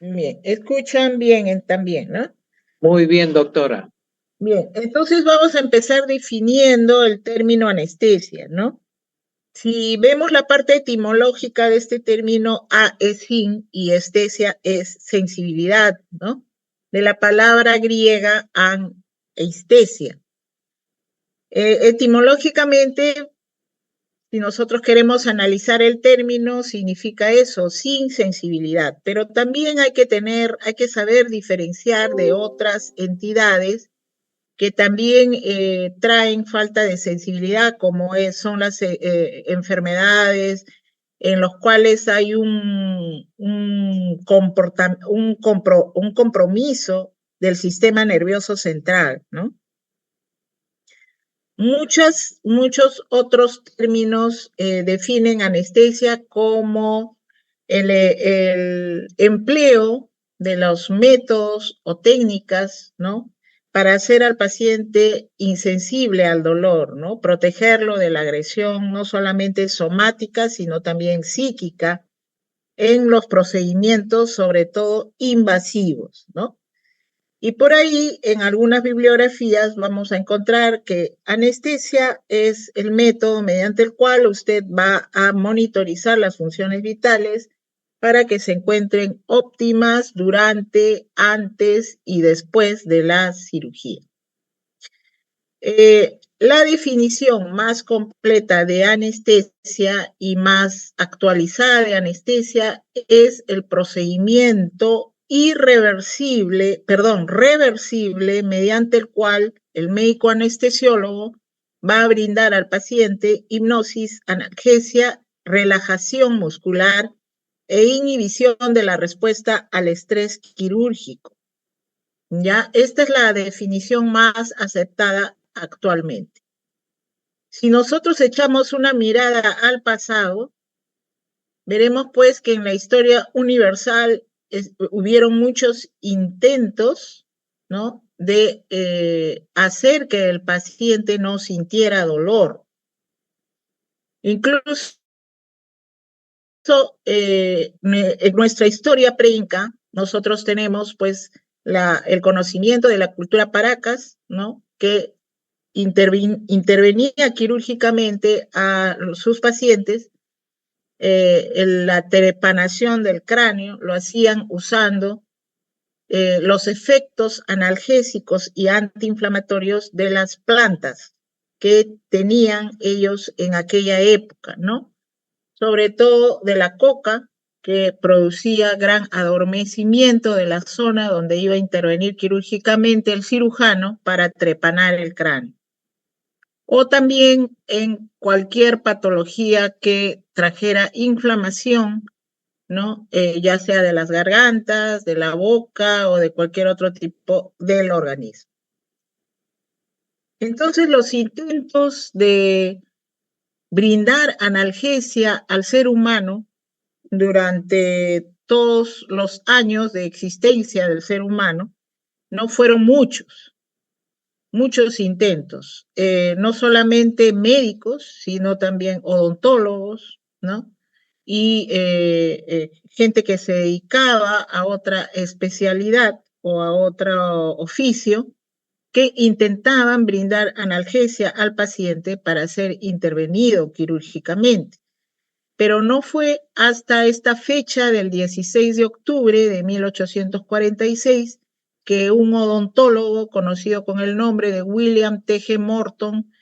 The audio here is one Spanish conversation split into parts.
Bien, escuchan bien también, ¿no? Muy bien, doctora. Bien, entonces vamos a empezar definiendo el término anestesia, ¿no? Si vemos la parte etimológica de este término, a es sin y estesia es sensibilidad, ¿no? De la palabra griega anestesia. Etimológicamente, si nosotros queremos analizar el término, significa eso, sin sensibilidad, pero también hay que saber diferenciar de otras entidades que también traen falta de sensibilidad, como son las enfermedades en los cuales hay un compromiso del sistema nervioso central, ¿no? Muchos otros términos definen anestesia como el empleo de los métodos o técnicas, ¿no? Para hacer al paciente insensible al dolor, ¿no? Protegerlo de la agresión, no solamente somática, sino también psíquica, en los procedimientos, sobre todo invasivos, ¿no? Y por ahí, en algunas bibliografías, vamos a encontrar que anestesia es el método mediante el cual usted va a monitorizar las funciones vitales para que se encuentren óptimas durante, antes y después de la cirugía. La definición más completa de anestesia y más actualizada de anestesia es el procedimiento reversible mediante el cual el médico anestesiólogo va a brindar al paciente hipnosis, analgesia, relajación muscular e inhibición de la respuesta al estrés quirúrgico. ¿Ya? Esta es la definición más aceptada actualmente. Si nosotros echamos una mirada al pasado, veremos pues que en la historia universal hubieron muchos intentos, ¿no? De hacer que el paciente no sintiera dolor. Incluso en nuestra historia preinca, nosotros tenemos pues el conocimiento de la cultura Paracas, ¿no? Que intervenía quirúrgicamente a sus pacientes, la trepanación del cráneo lo hacían usando los efectos analgésicos y antiinflamatorios de las plantas que tenían ellos en aquella época, ¿no? Sobre todo de la coca, que producía gran adormecimiento de la zona donde iba a intervenir quirúrgicamente el cirujano para trepanar el cráneo. O también en cualquier patología que trajera inflamación, ¿no? Ya sea de las gargantas, de la boca o de cualquier otro tipo del organismo. Entonces, los intentos de brindar analgesia al ser humano durante todos los años de existencia del ser humano no fueron muchos intentos, no solamente médicos, sino también odontólogos, ¿no? Y gente que se dedicaba a otra especialidad o a otro oficio, que intentaban brindar analgesia al paciente para ser intervenido quirúrgicamente. Pero no fue hasta esta fecha del 16 de octubre de 1846 que un odontólogo conocido con el nombre de William T.G. Morton,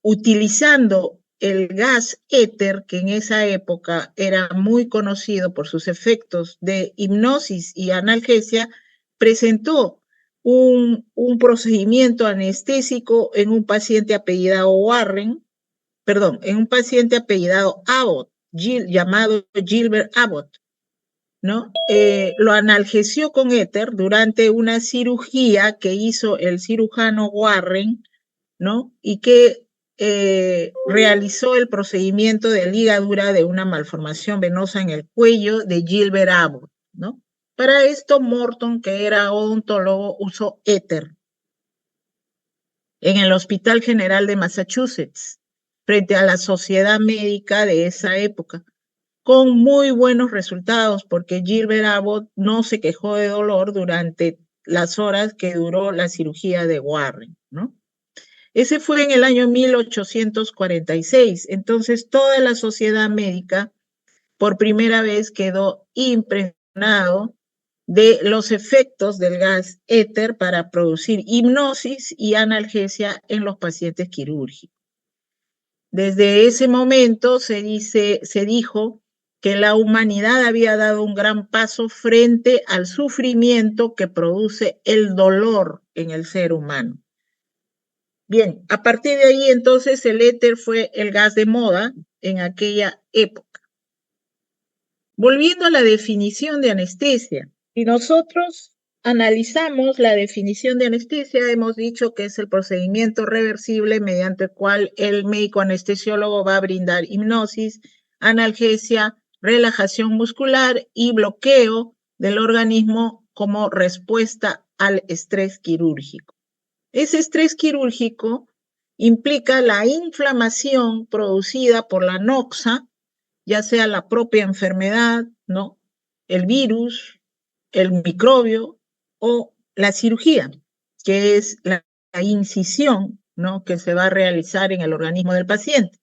utilizando el gas éter, que en esa época era muy conocido por sus efectos de hipnosis y analgesia, presentó un procedimiento anestésico en un paciente apellidado en un paciente apellidado Abbott, llamado Gilbert Abbott, ¿no? Lo analgesió con éter durante una cirugía que hizo el cirujano Warren, ¿no? Y que realizó el procedimiento de ligadura de una malformación venosa en el cuello de Gilbert Abbott, ¿no? Para esto, Morton, que era odontólogo, usó éter en el Hospital General de Massachusetts, frente a la sociedad médica de esa época, con muy buenos resultados, porque Gilbert Abbott no se quejó de dolor durante las horas que duró la cirugía de Warren, ¿no? Ese fue en el año 1846. Entonces, toda la sociedad médica por primera vez quedó impresionado de los efectos del gas éter para producir hipnosis y analgesia en los pacientes quirúrgicos. Desde ese momento se dijo que la humanidad había dado un gran paso frente al sufrimiento que produce el dolor en el ser humano. Bien, a partir de ahí entonces el éter fue el gas de moda en aquella época. Volviendo a la definición de anestesia, si nosotros analizamos la definición de anestesia, hemos dicho que es el procedimiento reversible mediante el cual el médico anestesiólogo va a brindar hipnosis, analgesia, relajación muscular y bloqueo del organismo como respuesta al estrés quirúrgico. Ese estrés quirúrgico implica la inflamación producida por la noxa, ya sea la propia enfermedad, ¿no? El virus, el microbio o la cirugía, que es la incisión, ¿no? Que se va a realizar en el organismo del paciente.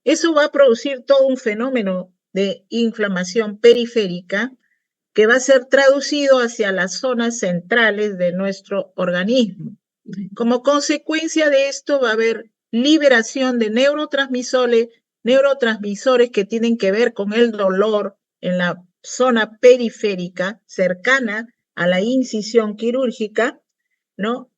Eso va a producir todo un fenómeno de inflamación periférica que va a ser traducido hacia las zonas centrales de nuestro organismo. Como consecuencia de esto va a haber liberación de neurotransmisores que tienen que ver con el dolor en la zona periférica cercana a la incisión quirúrgica, ¿no?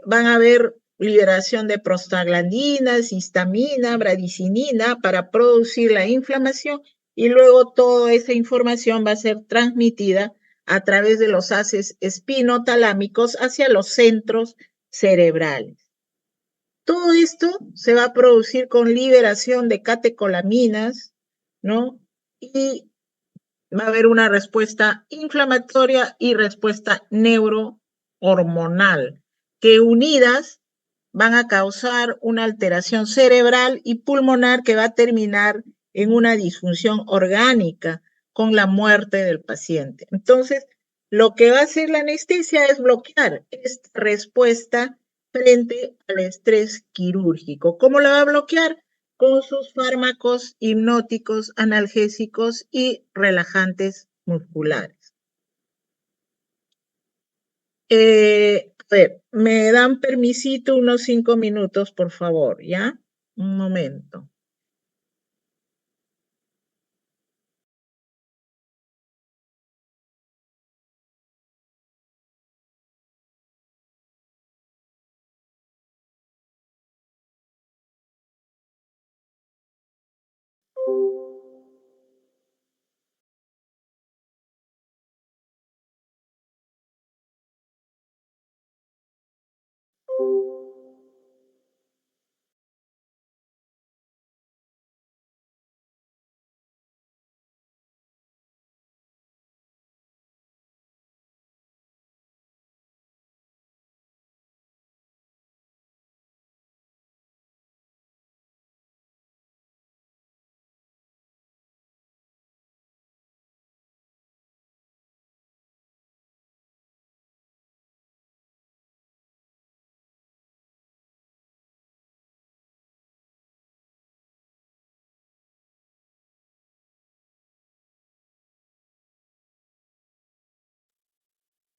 Van a haber liberación de prostaglandinas, histamina, bradicinina para producir la inflamación y luego toda esa información va a ser transmitida a través de los haces espinotalámicos hacia los centros cerebrales. Todo esto se va a producir con liberación de catecolaminas, ¿no? Y va a haber una respuesta inflamatoria y respuesta neurohormonal, que unidas van a causar una alteración cerebral y pulmonar que va a terminar en una disfunción orgánica con la muerte del paciente. Entonces, lo que va a hacer la anestesia es bloquear esta respuesta frente al estrés quirúrgico. ¿Cómo la va a bloquear? Con sus fármacos hipnóticos, analgésicos y relajantes musculares. A ver, me dan permisito unos 5 minutos, por favor, ¿ya? Un momento.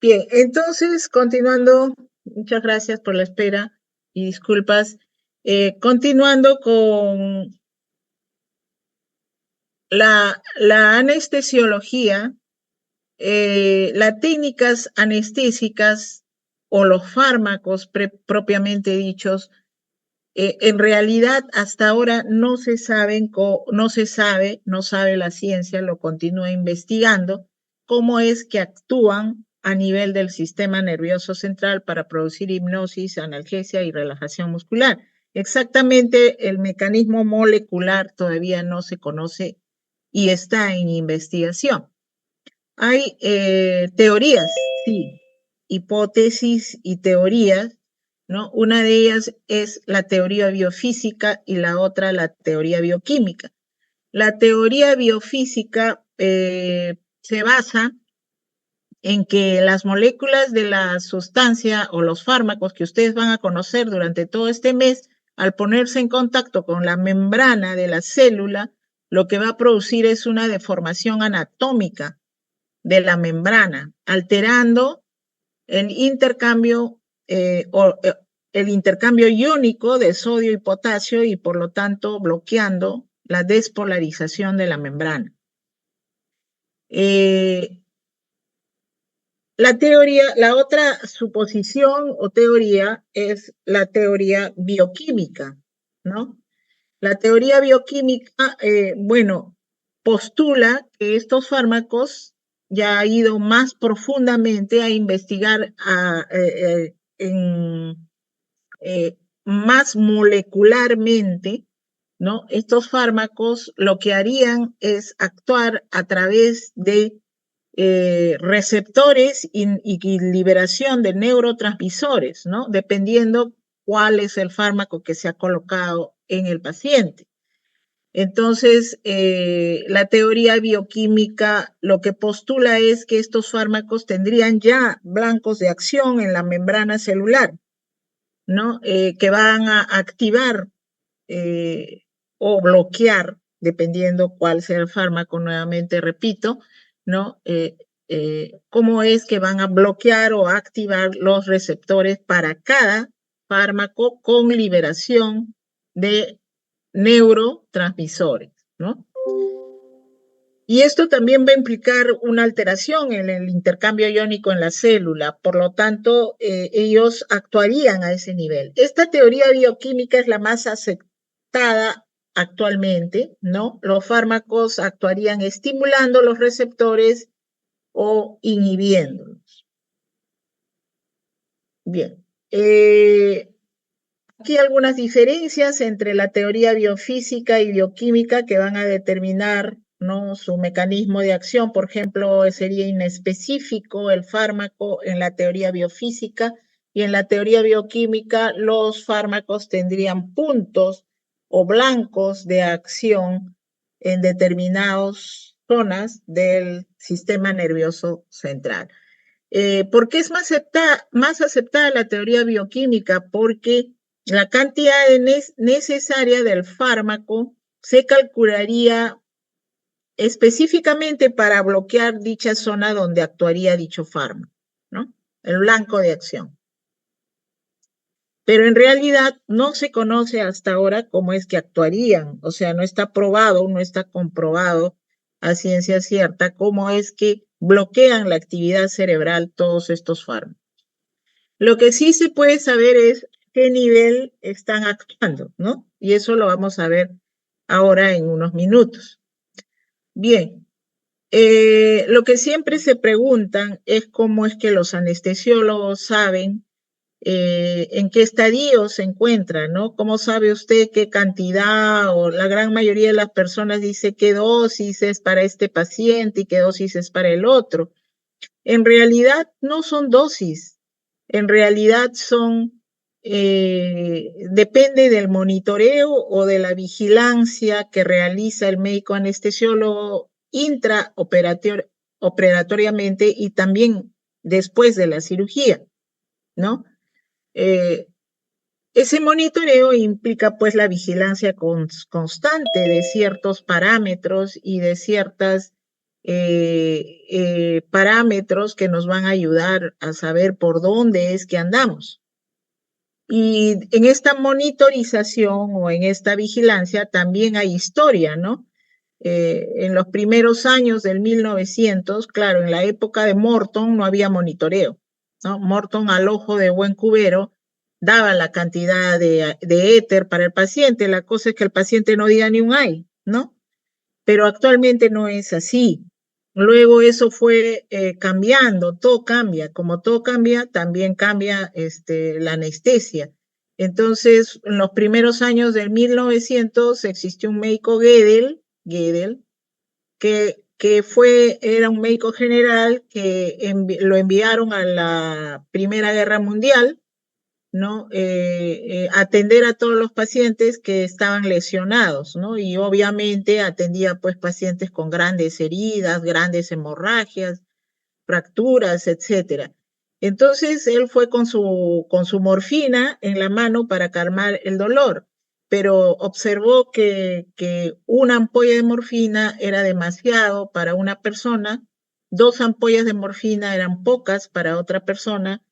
Bien, entonces, continuando, muchas gracias por la espera y disculpas. Continuando con la anestesiología, las técnicas anestésicas o los fármacos propiamente dichos, en realidad hasta ahora no sabe la ciencia, lo continúa investigando, cómo es que actúan a nivel del sistema nervioso central para producir hipnosis, analgesia y relajación muscular. Exactamente el mecanismo molecular todavía no se conoce y está en investigación. Hay teorías, sí, hipótesis y teorías, ¿no? Una de ellas es la teoría biofísica y la otra la teoría bioquímica. La teoría biofísica se basa en que las moléculas de la sustancia o los fármacos que ustedes van a conocer durante todo este mes, al ponerse en contacto con la membrana de la célula, lo que va a producir es una deformación anatómica de la membrana, alterando el intercambio el intercambio iónico de sodio y potasio y por lo tanto bloqueando la despolarización de la membrana. La otra suposición o teoría es la teoría bioquímica, ¿no? La teoría bioquímica, bueno, postula que estos fármacos ya ha ido más profundamente a investigar más molecularmente, ¿no? Estos fármacos lo que harían es actuar a través de receptores y liberación de neurotransmisores, ¿no? Dependiendo cuál es el fármaco que se ha colocado en el paciente. Entonces, la teoría bioquímica lo que postula es que estos fármacos tendrían ya blancos de acción en la membrana celular, ¿no? Que van a activar o bloquear, dependiendo cuál sea el fármaco, nuevamente repito, ¿no? Cómo es que van a bloquear o activar los receptores para cada fármaco con liberación de neurotransmisores, ¿no? Y esto también va a implicar una alteración en el intercambio iónico en la célula, por lo tanto, ellos actuarían a ese nivel. Esta teoría bioquímica es la más aceptada actualmente, ¿no? Los fármacos actuarían estimulando los receptores o inhibiéndolos. Bien. Aquí algunas diferencias entre la teoría biofísica y bioquímica que van a determinar, ¿no?, su mecanismo de acción. Por ejemplo, sería inespecífico el fármaco en la teoría biofísica y en la teoría bioquímica los fármacos tendrían puntos o blancos de acción en determinadas zonas del sistema nervioso central. ¿Por qué es más aceptada la teoría bioquímica? Porque la cantidad necesaria del fármaco se calcularía específicamente para bloquear dicha zona donde actuaría dicho fármaco, ¿no? El blanco de acción. Pero en realidad no se conoce hasta ahora cómo es que actuarían, o sea, no está probado, no está comprobado a ciencia cierta cómo es que bloquean la actividad cerebral todos estos fármacos. Lo que sí se puede saber es qué nivel están actuando, ¿no? Y eso lo vamos a ver ahora en unos minutos. Bien, lo que siempre se preguntan es cómo es que los anestesiólogos saben en qué estadio se encuentra, ¿no? ¿Cómo sabe usted qué cantidad o la gran mayoría de las personas dice qué dosis es para este paciente y qué dosis es para el otro? En realidad no son dosis, en realidad depende del monitoreo o de la vigilancia que realiza el médico anestesiólogo intraoperatoriamente y también después de la cirugía, ¿no? Ese monitoreo implica pues la vigilancia constante de ciertos parámetros y de ciertas parámetros que nos van a ayudar a saber por dónde es que andamos. Y en esta monitorización o en esta vigilancia también hay historia, ¿no? En los primeros años del 1900, claro, en la época de Morton no había monitoreo, ¿no? Morton, al ojo de buen cubero, daba la cantidad de éter para el paciente. La cosa es que el paciente no diga ni un ay, ¿no? Pero actualmente no es así. Luego eso fue cambiando, todo cambia. Como todo cambia, también cambia la anestesia. Entonces, en los primeros años del 1900 existió un médico Gödel, que era un médico general que lo enviaron a la Primera Guerra Mundial ¿no? Atender a todos los pacientes que estaban lesionados, ¿no? Y obviamente atendía pues pacientes con grandes heridas, grandes hemorragias, fracturas, etcétera. Entonces él fue con su morfina en la mano para calmar el dolor, pero observó que una ampolla de morfina era demasiado para una persona, 2 ampollas de morfina eran pocas para otra persona,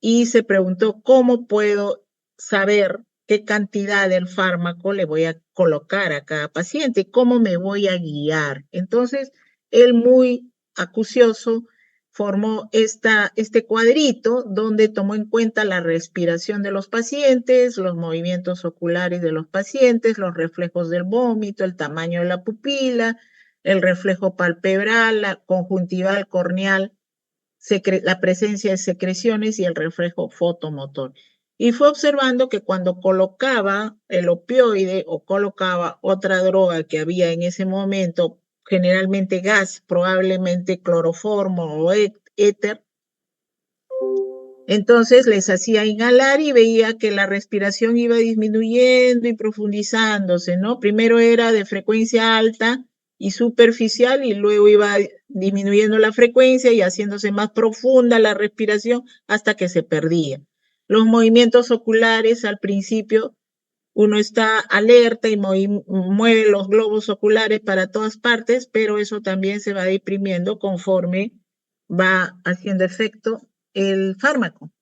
y se preguntó cómo puedo saber qué cantidad del fármaco le voy a colocar a cada paciente, cómo me voy a guiar. Entonces, él muy acucioso formó este cuadrito donde tomó en cuenta la respiración de los pacientes, los movimientos oculares de los pacientes, los reflejos del vómito, el tamaño de la pupila, el reflejo palpebral, la conjuntival corneal, la presencia de secreciones y el reflejo fotomotor. Y fue observando que cuando colocaba el opioide o colocaba otra droga que había en ese momento, generalmente gas, probablemente cloroformo o éter, entonces les hacía inhalar y veía que la respiración iba disminuyendo y profundizándose, ¿no? Primero era de frecuencia alta y superficial y luego iba disminuyendo la frecuencia y haciéndose más profunda la respiración hasta que se perdía. Los movimientos oculares al principio uno está alerta y mueve los globos oculares para todas partes, pero eso también se va deprimiendo conforme va haciendo efecto el fármaco.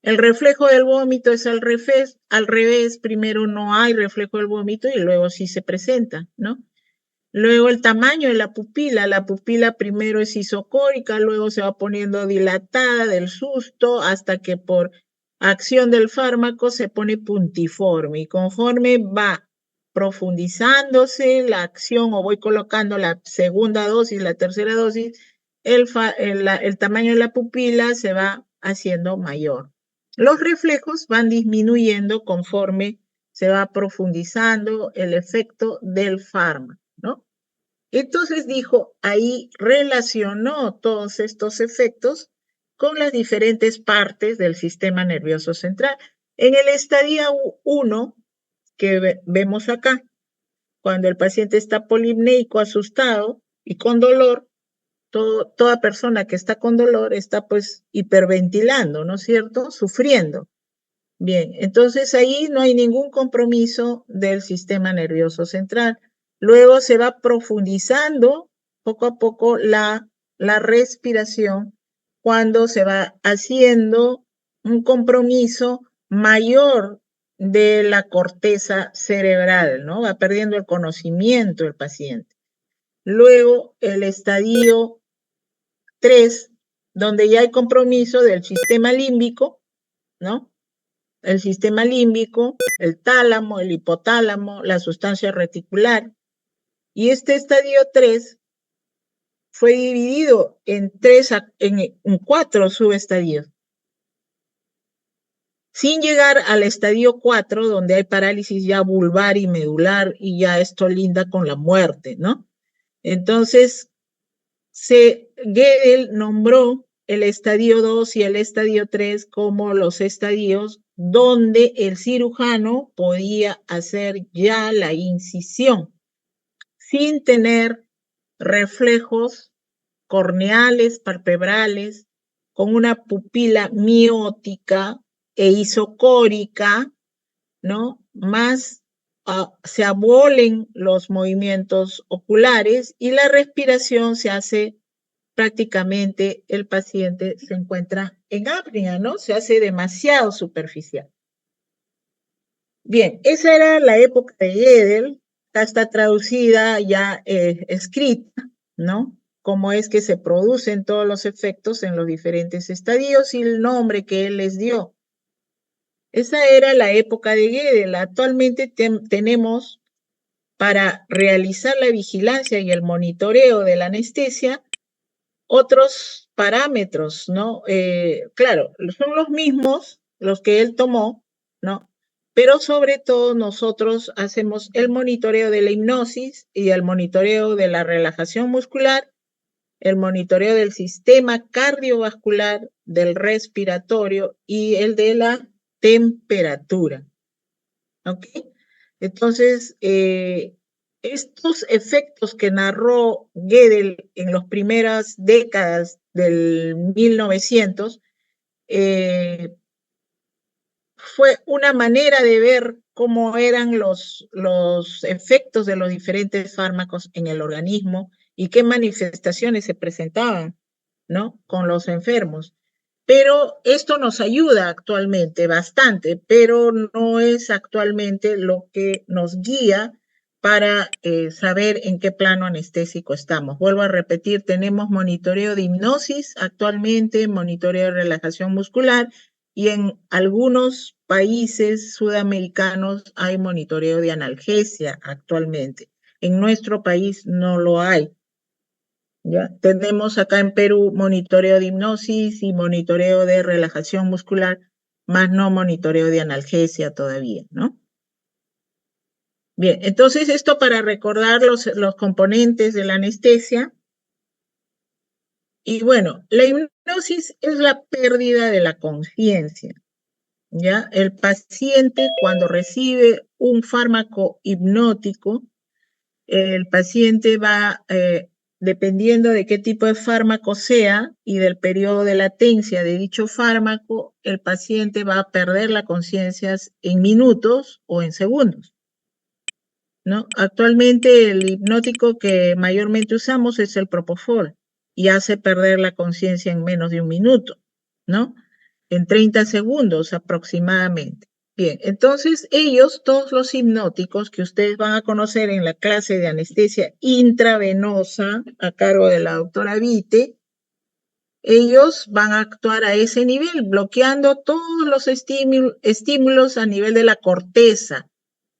El reflejo del vómito es al revés, primero no hay reflejo del vómito y luego sí se presenta, ¿no? Luego el tamaño de la pupila primero es isocórica, luego se va poniendo dilatada del susto hasta que por acción del fármaco se pone puntiforme y conforme va profundizándose la acción o voy colocando la segunda dosis, la tercera dosis, el tamaño de la pupila se va haciendo mayor. Los reflejos van disminuyendo conforme se va profundizando el efecto del fármaco, ¿no? Entonces dijo, ahí relacionó todos estos efectos con las diferentes partes del sistema nervioso central. En el estadio 1, que vemos acá, cuando el paciente está polipneico, asustado y con dolor, toda persona que está con dolor está pues hiperventilando, ¿no es cierto? Sufriendo. Bien, entonces ahí no hay ningún compromiso del sistema nervioso central. Luego se va profundizando poco a poco la respiración cuando se va haciendo un compromiso mayor de la corteza cerebral, ¿no? Va perdiendo el conocimiento el paciente. Luego el estadio 3, donde ya hay compromiso del sistema límbico, ¿no? El sistema límbico, el tálamo, el hipotálamo, la sustancia reticular. Y este estadio 3 fue dividido en 4 subestadios, sin llegar al estadio 4, donde hay parálisis ya vulvar y medular, y ya esto linda con la muerte, ¿no? Entonces, Gödel nombró el estadio 2 y el estadio 3 como los estadios donde el cirujano podía hacer ya la incisión sin tener reflejos corneales, palpebrales, con una pupila miótica e isocórica, ¿no? Más se abolen los movimientos oculares y la respiración se hace prácticamente el paciente se encuentra en apnea, ¿no? Se hace demasiado superficial. Bien, esa era la época de Gödel, acá está traducida ya escrita, ¿no? Cómo es que se producen todos los efectos en los diferentes estadios y el nombre que él les dio. Esa era la época de Gödel. Actualmente tenemos para realizar la vigilancia y el monitoreo de la anestesia otros parámetros, ¿no? Claro, son los mismos los que él tomó, ¿no? Pero sobre todo nosotros hacemos el monitoreo de la hipnosis y el monitoreo de la relajación muscular, el monitoreo del sistema cardiovascular, del respiratorio y el de la temperatura. ¿Ok? Entonces, estos efectos que narró Gödel en las primeras décadas del 1900 fue una manera de ver cómo eran los efectos de los diferentes fármacos en el organismo y qué manifestaciones se presentaban, ¿no? Con los enfermos. Pero esto nos ayuda actualmente bastante, pero no es actualmente lo que nos guía para saber en qué plano anestésico estamos. Vuelvo a repetir, tenemos monitoreo de hipnosis actualmente, monitoreo de relajación muscular y en algunos países sudamericanos hay monitoreo de analgesia actualmente. En nuestro país no lo hay. ¿Ya? Tenemos acá en Perú monitoreo de hipnosis y monitoreo de relajación muscular, más no monitoreo de analgesia todavía, ¿no? Bien, entonces esto para recordar los componentes de la anestesia. Y bueno, la hipnosis es la pérdida de la conciencia, ¿ya? El paciente cuando recibe un fármaco hipnótico, el paciente va, dependiendo de qué tipo de fármaco sea y del periodo de latencia de dicho fármaco, el paciente va a perder la conciencia en minutos o en segundos, ¿no? Actualmente el hipnótico que mayormente usamos es el Propofol y hace perder la conciencia en menos de un minuto, ¿no? En 30 segundos aproximadamente. Bien, entonces ellos, todos los hipnóticos que ustedes van a conocer en la clase de anestesia intravenosa a cargo de la doctora Vite, ellos van a actuar a ese nivel, bloqueando todos los estímulos a nivel de la corteza,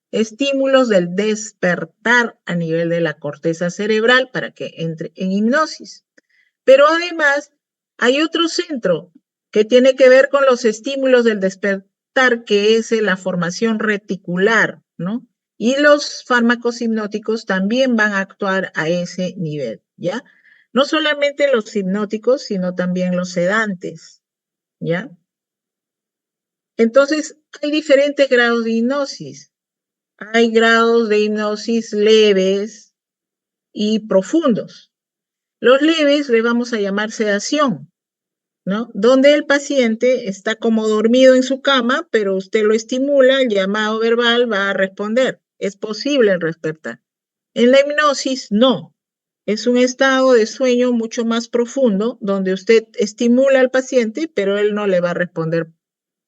estímulos del despertar a nivel de la corteza cerebral para que entre en hipnosis. Pero además hay otro centro que tiene que ver con los estímulos del despertar, que es la formación reticular, ¿no? Y los fármacos hipnóticos también van a actuar a ese nivel, ¿ya? No solamente los hipnóticos, sino también los sedantes, ¿ya? Entonces, hay diferentes grados de hipnosis. Hay grados de hipnosis leves y profundos. Los leves le vamos a llamar sedación, ¿no? Donde el paciente está como dormido en su cama, pero usted lo estimula, el llamado verbal va a responder. Es posible el despertar. En la hipnosis, no. Es un estado de sueño mucho más profundo, donde usted estimula al paciente, pero él no le va a responder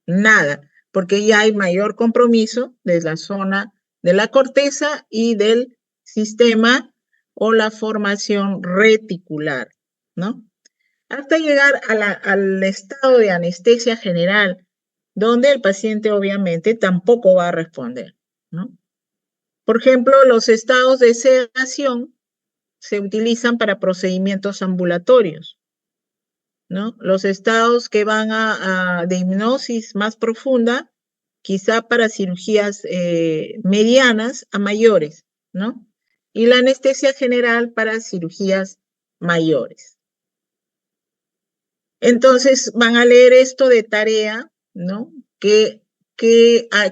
nada, porque ya hay mayor compromiso de la zona de la corteza y del sistema o la formación reticular, ¿no? Hasta llegar al estado de anestesia general, donde el paciente obviamente tampoco va a responder, ¿no? Por ejemplo, los estados de sedación se utilizan para procedimientos ambulatorios, ¿no? Los estados que van de hipnosis más profunda, quizá para cirugías medianas a mayores, ¿no? Y la anestesia general para cirugías mayores. Entonces van a leer esto de tarea, ¿no? ¿Qué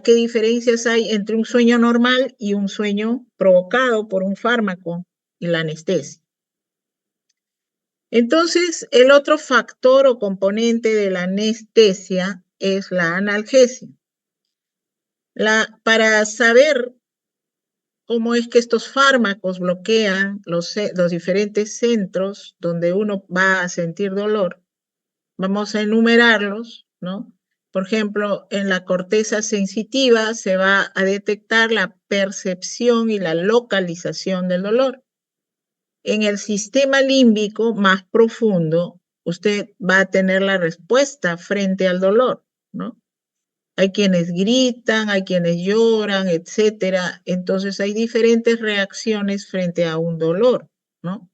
diferencias hay entre un sueño normal y un sueño provocado por un fármaco y la anestesia? Entonces, el otro factor o componente de la anestesia es la analgesia. Para saber cómo es que estos fármacos bloquean los diferentes centros donde uno va a sentir dolor, vamos a enumerarlos, ¿no? Por ejemplo, en la corteza sensitiva se va a detectar la percepción y la localización del dolor. En el sistema límbico más profundo, usted va a tener la respuesta frente al dolor, ¿no? Hay quienes gritan, hay quienes lloran, etcétera. Entonces hay diferentes reacciones frente a un dolor, ¿no?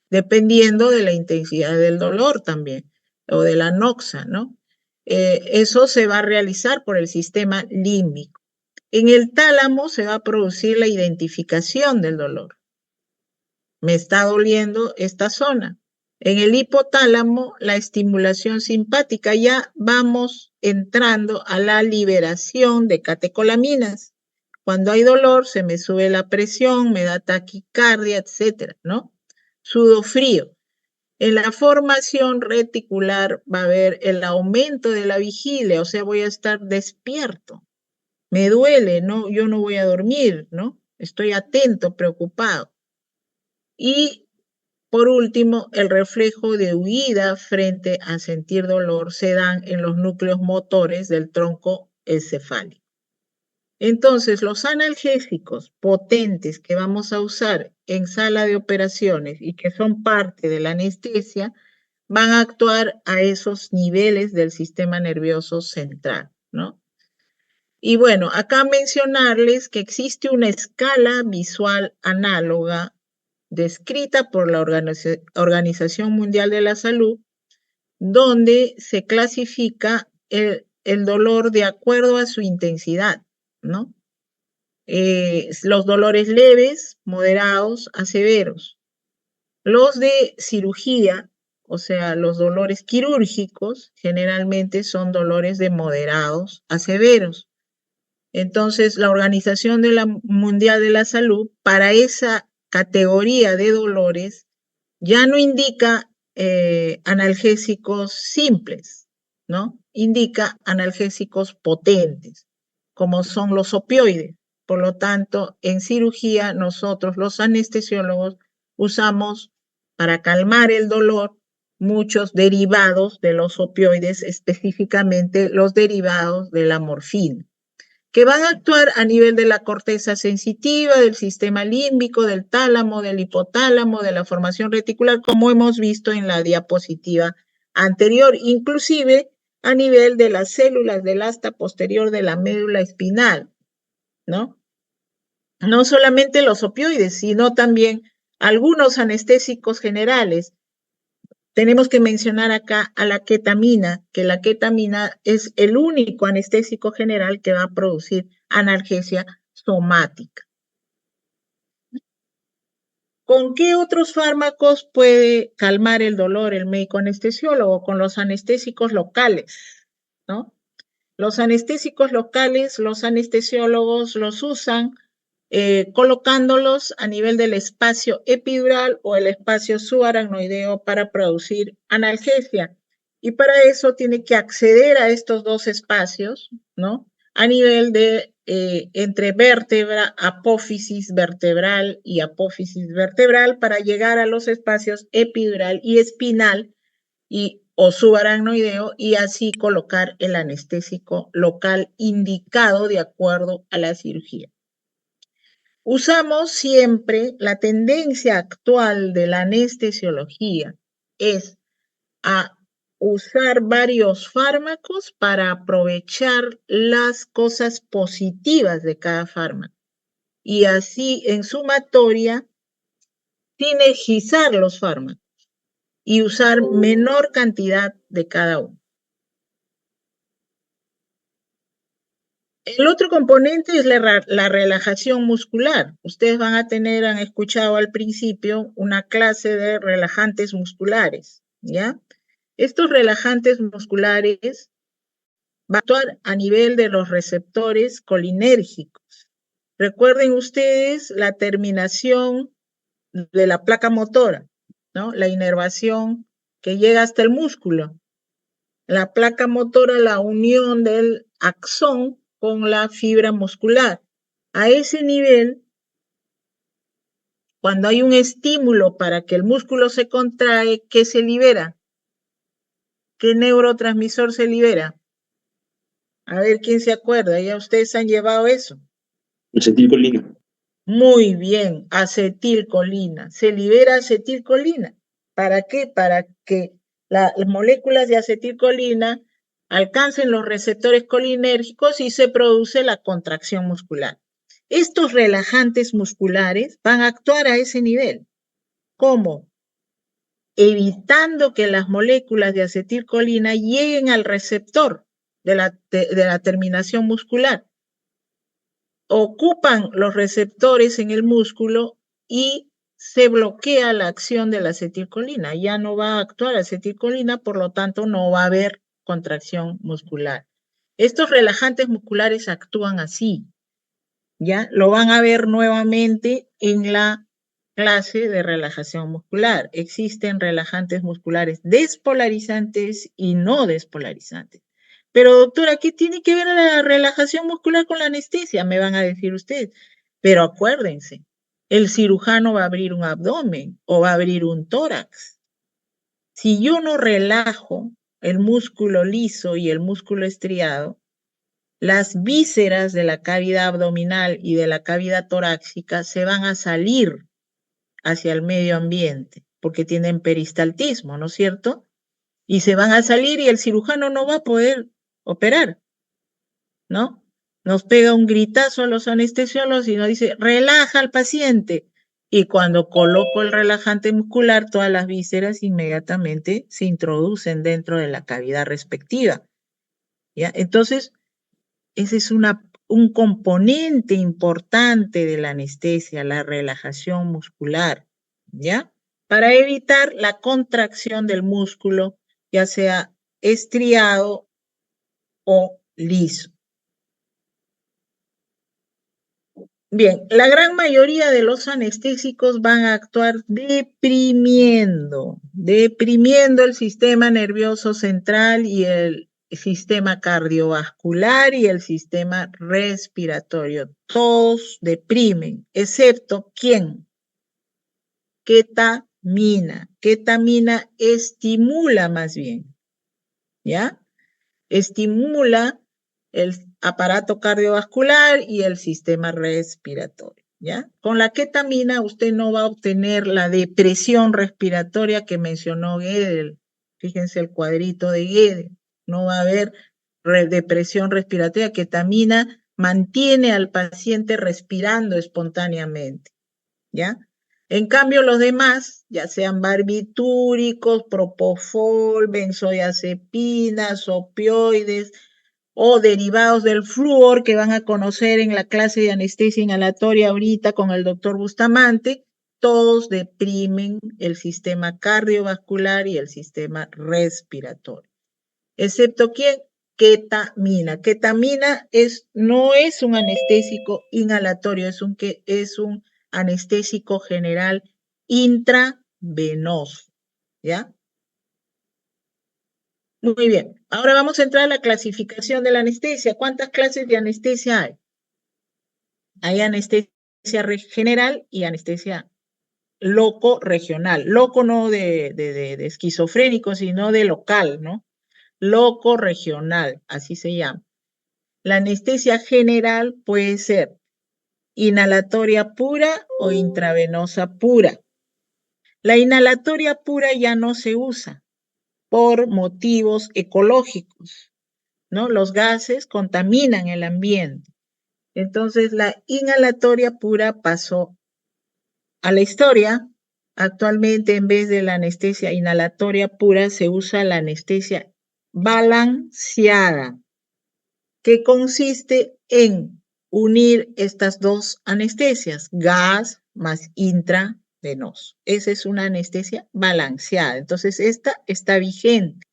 Dependiendo de la intensidad del dolor también, o de la noxa, ¿no? Eso se va a realizar por el sistema límbico. En el tálamo se va a producir la identificación del dolor. Me está doliendo esta zona. En el hipotálamo, la estimulación simpática, ya vamos entrando a la liberación de catecolaminas. Cuando hay dolor, se me sube la presión, me da taquicardia, etcétera, ¿no? Sudofrío. En la formación reticular va a haber el aumento de la vigilia, o sea, voy a estar despierto. Me duele, ¿no? Yo no voy a dormir, ¿no? Estoy atento, preocupado. Y por último, el reflejo de huida frente a sentir dolor se dan en los núcleos motores del tronco encefálico. Entonces, los analgésicos potentes que vamos a usar en sala de operaciones y que son parte de la anestesia van a actuar a esos niveles del sistema nervioso central, ¿no? Y bueno, acá mencionarles que existe una escala visual análoga descrita por la Organización Mundial de la Salud, donde se clasifica el dolor de acuerdo a su intensidad, ¿no? Los dolores leves, moderados a severos. Los de cirugía, o sea, los dolores quirúrgicos, generalmente son dolores de moderados a severos. Entonces, la Organización Mundial de la Salud, para esa categoría de dolores, ya no indica analgésicos simples, ¿no? Indica analgésicos potentes, como son los opioides. Por lo tanto, en cirugía, nosotros los anestesiólogos usamos para calmar el dolor muchos derivados de los opioides, específicamente los derivados de la morfina, que van a actuar a nivel de la corteza sensitiva, del sistema límbico, del tálamo, del hipotálamo, de la formación reticular, como hemos visto en la diapositiva anterior, inclusive a nivel de las células del asta posterior de la médula espinal, ¿no? No solamente los opioides, sino también algunos anestésicos generales. Tenemos que mencionar acá a la ketamina, que la ketamina es el único anestésico general que va a producir analgesia somática. ¿Con qué otros fármacos puede calmar el dolor el médico anestesiólogo? Con los anestésicos locales, ¿no? Los anestésicos locales, los anestesiólogos los usan colocándolos a nivel del espacio epidural o el espacio subaracnoideo para producir analgesia. Y para eso tiene que acceder a estos dos espacios, ¿no? A nivel de entre vértebra, apófisis vertebral y apófisis vertebral para llegar a los espacios epidural y espinal o subaracnoideo y así colocar el anestésico local indicado de acuerdo a la cirugía. Usamos siempre, la tendencia actual de la anestesiología es a usar varios fármacos para aprovechar las cosas positivas de cada fármaco y así en sumatoria sinergizar los fármacos y usar menor cantidad de cada uno. El otro componente es la relajación muscular. Ustedes van a tener, han escuchado al principio, una clase de relajantes musculares, ¿ya? Estos relajantes musculares van a actuar a nivel de los receptores colinérgicos. Recuerden ustedes la terminación de la placa motora, ¿no? La inervación que llega hasta el músculo. La placa motora, la unión del axón con la fibra muscular. A ese nivel, cuando hay un estímulo para que el músculo se contrae, ¿qué se libera? ¿Qué neurotransmisor se libera? A ver quién se acuerda, ya ustedes han llevado eso. Acetilcolina. Muy bien, acetilcolina. Se libera acetilcolina. ¿Para qué? Para que las moléculas de acetilcolina alcancen los receptores colinérgicos y se produce la contracción muscular. Estos relajantes musculares van a actuar a ese nivel. ¿Cómo? Evitando que las moléculas de acetilcolina lleguen al receptor de la terminación muscular. Ocupan los receptores en el músculo y se bloquea la acción de la acetilcolina. Ya no va a actuar acetilcolina, por lo tanto no va a haber contracción muscular. Estos relajantes musculares actúan así, ¿ya? Lo van a ver nuevamente en la clase de relajación muscular. Existen relajantes musculares despolarizantes y no despolarizantes. Pero doctora, ¿qué tiene que ver la relajación muscular con la anestesia? Me van a decir ustedes. Pero acuérdense, el cirujano va a abrir un abdomen o va a abrir un tórax. Si yo no relajo el músculo liso y el músculo estriado, las vísceras de la cavidad abdominal y de la cavidad torácica se van a salir hacia el medio ambiente porque tienen peristaltismo, ¿no es cierto? Y se van a salir y el cirujano no va a poder operar, ¿no? Nos pega un gritazo a los anestesiólogos y nos dice, relaja al paciente. Y cuando coloco el relajante muscular, todas las vísceras inmediatamente se introducen dentro de la cavidad respectiva, ¿ya? Entonces, ese es un componente importante de la anestesia, la relajación muscular, ¿ya? Para evitar la contracción del músculo, ya sea estriado o liso. Bien, la gran mayoría de los anestésicos van a actuar deprimiendo el sistema nervioso central y el sistema cardiovascular y el sistema respiratorio. Todos deprimen, excepto ¿quién? Ketamina. Ketamina estimula más bien, ¿ya? Estimula el aparato cardiovascular y el sistema respiratorio, ¿ya? Con la ketamina usted no va a obtener la depresión respiratoria que mencionó Gödel. Fíjense el cuadrito de Gödel. No va a haber depresión respiratoria. Ketamina mantiene al paciente respirando espontáneamente, ¿ya? En cambio, los demás, ya sean barbitúricos, propofol, benzodiazepinas, opioides o derivados del flúor que van a conocer en la clase de anestesia inhalatoria ahorita con el doctor Bustamante, todos deprimen el sistema cardiovascular y el sistema respiratorio. Excepto ¿quién? Ketamina. Ketamina no es un anestésico inhalatorio, es un anestésico general intravenoso, ¿ya? Muy bien, ahora vamos a entrar a la clasificación de la anestesia. ¿Cuántas clases de anestesia hay? Hay anestesia general y anestesia loco-regional. Loco no de esquizofrénico, sino de local, ¿no? Loco-regional, así se llama. La anestesia general puede ser inhalatoria pura o intravenosa pura. La inhalatoria pura ya no se usa por motivos ecológicos, ¿no? Los gases contaminan el ambiente. Entonces, la inhalatoria pura pasó a la historia. Actualmente, en vez de la anestesia inhalatoria pura, se usa la anestesia balanceada, que consiste en unir estas dos anestesias, gas más intravenoso. Esa es una anestesia balanceada. Entonces, esta está vigente.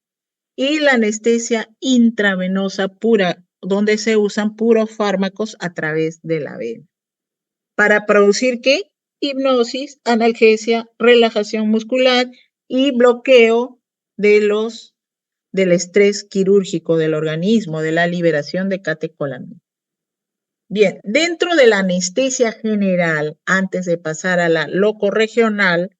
Y la anestesia intravenosa pura, donde se usan puros fármacos a través de la vena. ¿Para producir qué? Hipnosis, analgesia, relajación muscular y bloqueo del estrés quirúrgico del organismo, de la liberación de catecolamina. Bien, dentro de la anestesia general, antes de pasar a la locorregional,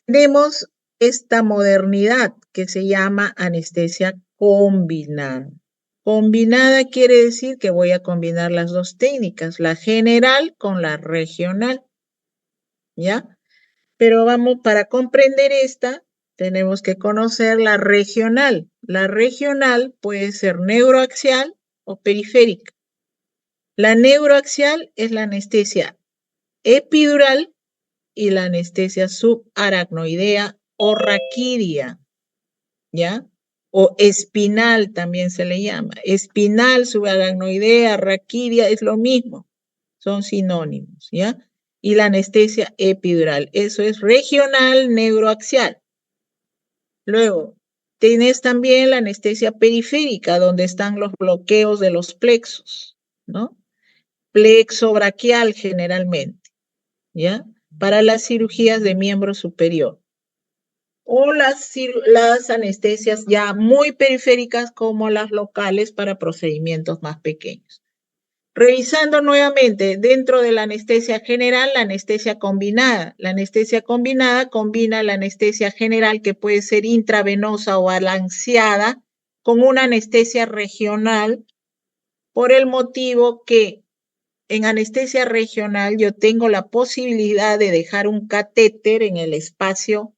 tenemos esta modernidad que se llama anestesia combinada. Combinada quiere decir que voy a combinar las dos técnicas, la general con la regional, ¿ya? Pero para comprender esta, tenemos que conocer la regional. La regional puede ser neuroaxial o periférica. La neuroaxial es la anestesia epidural y la anestesia subaracnoidea o raquidia, ¿ya? O espinal también se le llama. Espinal, subaracnoidea, raquidia, es lo mismo. Son sinónimos, ¿ya? y la anestesia epidural. Eso es regional neuroaxial. Luego, tienes también la anestesia periférica, donde están los bloqueos de los plexos, ¿no? Plexo braquial generalmente, ¿ya? Para las cirugías de miembro superior. O las anestesias ya muy periféricas como las locales para procedimientos más pequeños. Revisando nuevamente, dentro de la anestesia general, la anestesia combinada. La anestesia combinada combina la anestesia general, que puede ser intravenosa o balanceada, con una anestesia regional, por el motivo que en anestesia regional yo tengo la posibilidad de dejar un catéter en el espacio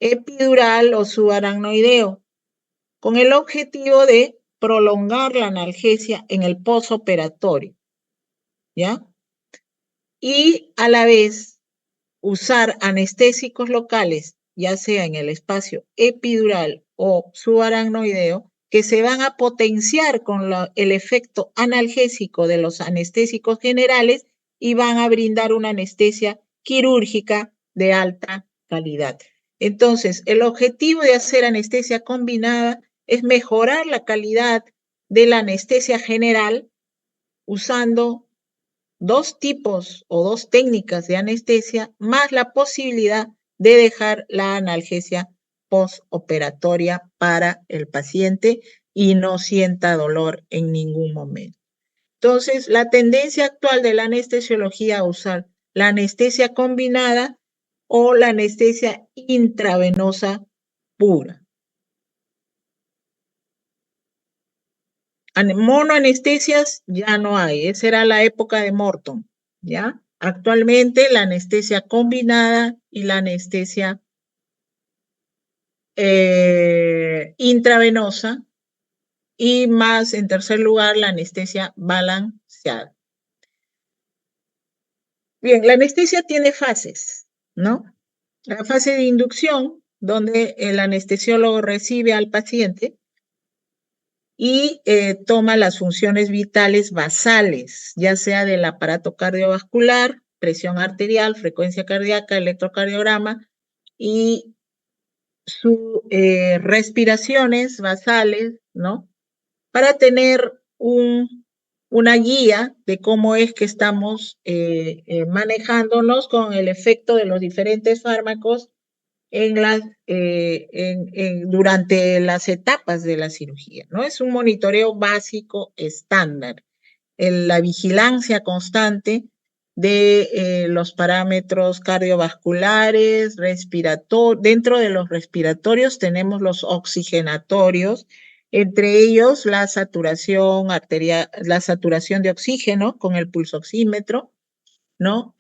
epidural o subaracnoideo, con el objetivo de prolongar la analgesia en el posoperatorio, ¿ya? Y a la vez usar anestésicos locales, ya sea en el espacio epidural o subaracnoideo, que se van a potenciar con el efecto analgésico de los anestésicos generales y van a brindar una anestesia quirúrgica de alta calidad. Entonces, el objetivo de hacer anestesia combinada es mejorar la calidad de la anestesia general usando dos tipos o dos técnicas de anestesia, más la posibilidad de dejar la analgesia postoperatoria para el paciente y no sienta dolor en ningún momento. Entonces, la tendencia actual de la anestesiología a usar la anestesia combinada o la anestesia intravenosa pura. Monoanestesias ya no hay, esa era la época de Morton, ¿ya? Actualmente la anestesia combinada y la anestesia intravenosa y más, en tercer lugar, la anestesia balanceada. Bien, la anestesia tiene fases, ¿no? La fase de inducción, donde el anestesiólogo recibe al paciente y toma las funciones vitales basales, ya sea del aparato cardiovascular, presión arterial, frecuencia cardíaca, electrocardiograma y sus respiraciones basales, ¿no? Para tener una guía de cómo es que estamos manejándonos con el efecto de los diferentes fármacos durante las etapas de la cirugía, ¿no? Es un monitoreo básico estándar, la vigilancia constante de los parámetros cardiovasculares, dentro de los respiratorios tenemos los oxigenatorios, entre ellos la saturación arterial, la saturación de oxígeno con el pulsoxímetro, ¿no?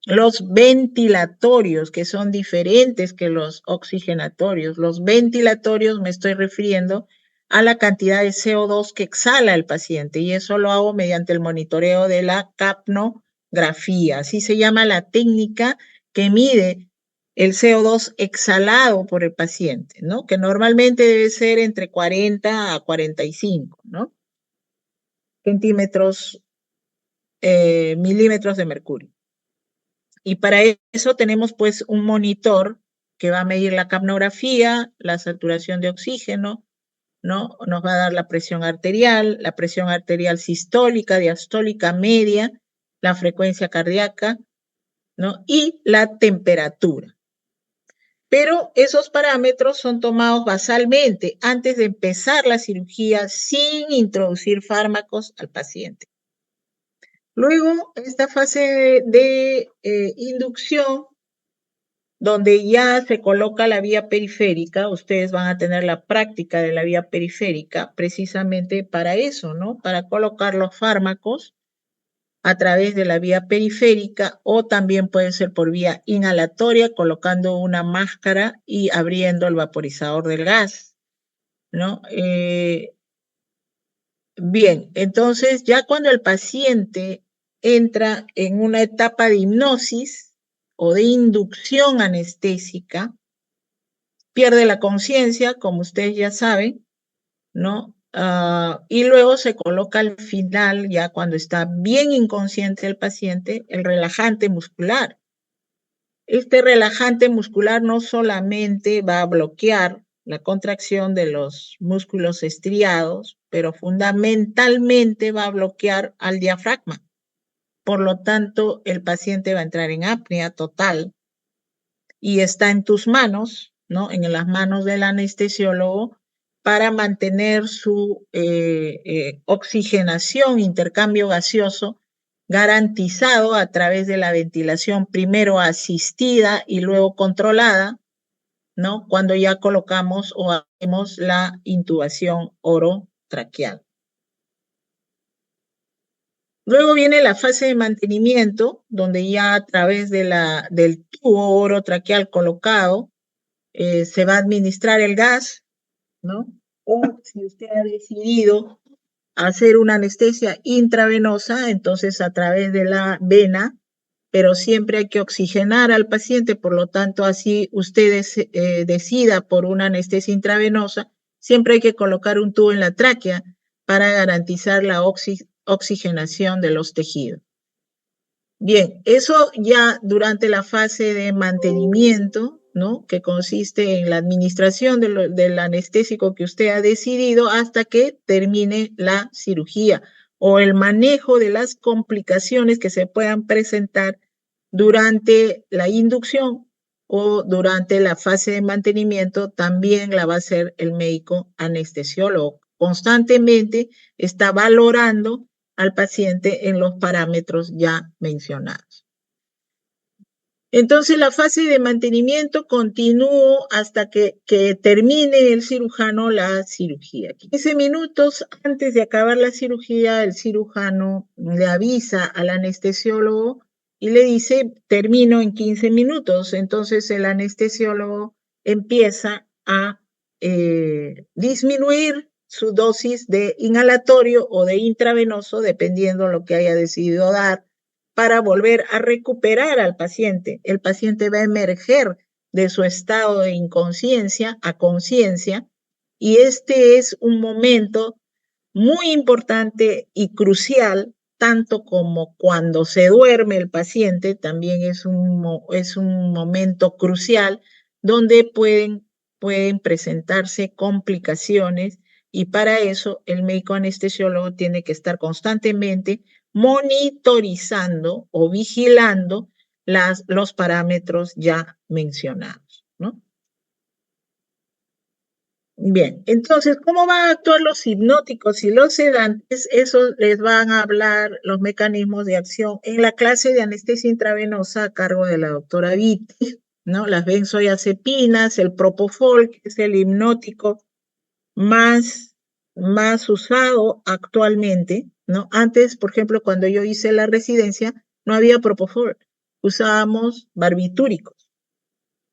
Los ventilatorios, que son diferentes que los oxigenatorios. Los ventilatorios me estoy refiriendo a la cantidad de CO2 que exhala el paciente y eso lo hago mediante el monitoreo de la capnografía. Así se llama la técnica que mide el CO2 exhalado por el paciente, ¿no? Que normalmente debe ser entre 40 a 45, ¿no? Centímetros milímetros de mercurio. Y para eso tenemos pues un monitor que va a medir la capnografía, la saturación de oxígeno, ¿no? Nos va a dar la presión arterial sistólica, diastólica, media, la frecuencia cardíaca, ¿no? Y la temperatura. Pero esos parámetros son tomados basalmente antes de empezar la cirugía sin introducir fármacos al paciente. Luego, esta fase de inducción, donde ya se coloca la vía periférica, ustedes van a tener la práctica de la vía periférica precisamente para eso, ¿no? Para colocar los fármacos a través de la vía periférica o también puede ser por vía inhalatoria, colocando una máscara y abriendo el vaporizador del gas, ¿no? Bien, entonces ya cuando el paciente entra en una etapa de hipnosis o de inducción anestésica, pierde la conciencia, como ustedes ya saben, ¿no? y luego se coloca al final, ya cuando está bien inconsciente el paciente, el relajante muscular. Este relajante muscular no solamente va a bloquear la contracción de los músculos estriados, pero fundamentalmente va a bloquear al diafragma. Por lo tanto, el paciente va a entrar en apnea total y está en tus manos, ¿no? En las manos del anestesiólogo para mantener su oxigenación, intercambio gaseoso garantizado a través de la ventilación primero asistida y luego controlada, ¿no? Cuando ya colocamos o hacemos la intubación orotraqueal. Luego viene la fase de mantenimiento, donde ya a través del tubo orotraqueal colocado se va a administrar el gas, ¿no? O si usted ha decidido hacer una anestesia intravenosa, entonces a través de la vena, pero siempre hay que oxigenar al paciente, por lo tanto, así usted decida por una anestesia intravenosa, siempre hay que colocar un tubo en la tráquea para garantizar la oxigenación de los tejidos. Bien, eso ya durante la fase de mantenimiento, ¿no? Que consiste en la administración del anestésico que usted ha decidido hasta que termine la cirugía o el manejo de las complicaciones que se puedan presentar durante la inducción o durante la fase de mantenimiento, también la va a hacer el médico anestesiólogo. Constantemente está valorando al paciente en los parámetros ya mencionados. Entonces, la fase de mantenimiento continúa hasta que termine el cirujano la cirugía. 15 minutos antes de acabar la cirugía, el cirujano le avisa al anestesiólogo y le dice, termino en 15 minutos. Entonces, el anestesiólogo empieza a disminuir su dosis de inhalatorio o de intravenoso, dependiendo lo que haya decidido dar, para volver a recuperar al paciente. El paciente va a emerger de su estado de inconsciencia a conciencia y este es un momento muy importante y crucial, tanto como cuando se duerme el paciente, también es un momento crucial donde pueden presentarse complicaciones y para eso el médico anestesiólogo tiene que estar constantemente monitorizando o vigilando los parámetros ya mencionados, ¿no? Bien, entonces, ¿cómo van a actuar los hipnóticos y los sedantes? Eso les van a hablar los mecanismos de acción en la clase de anestesia intravenosa a cargo de la doctora Vitti, ¿no? Las benzodiazepinas, el propofol, que es el hipnótico más usado actualmente, ¿no? Antes, por ejemplo, cuando yo hice la residencia, no había propofol, usábamos barbitúricos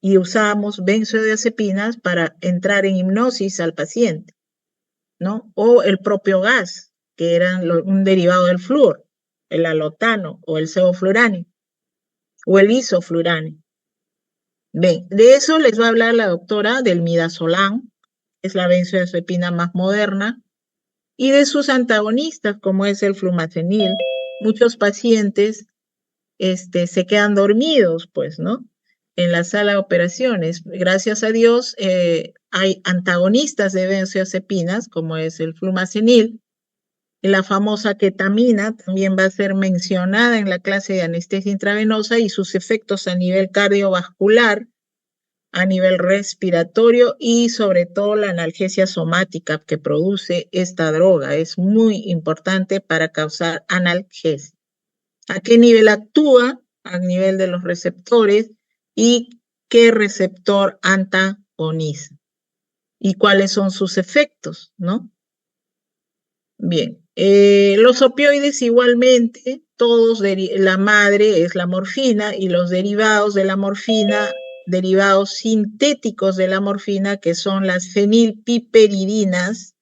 y usábamos benzodiazepinas para entrar en hipnosis al paciente, ¿no? O el propio gas, que era un derivado del flúor, el alotano o el sevoflurane o el isoflurane. Bien, de eso les va a hablar la doctora del midazolam, que es la benzodiazepina más moderna, y de sus antagonistas, como es el flumazenil. Muchos pacientes se quedan dormidos, pues, ¿no? En la sala de operaciones. Gracias a Dios hay antagonistas de benzodiazepinas, como es el flumazenil, y la famosa ketamina también va a ser mencionada en la clase de anestesia intravenosa y sus efectos a nivel cardiovascular, a nivel respiratorio y sobre todo la analgesia somática que produce esta droga. Es muy importante para causar analgesia. ¿A qué nivel actúa? A nivel de los receptores y qué receptor antagoniza y cuáles son sus efectos, ¿no? Bien, los opioides igualmente, todos, la madre es la morfina y los derivados de la morfina, derivados sintéticos de la morfina, que son las fenilpiperidinas,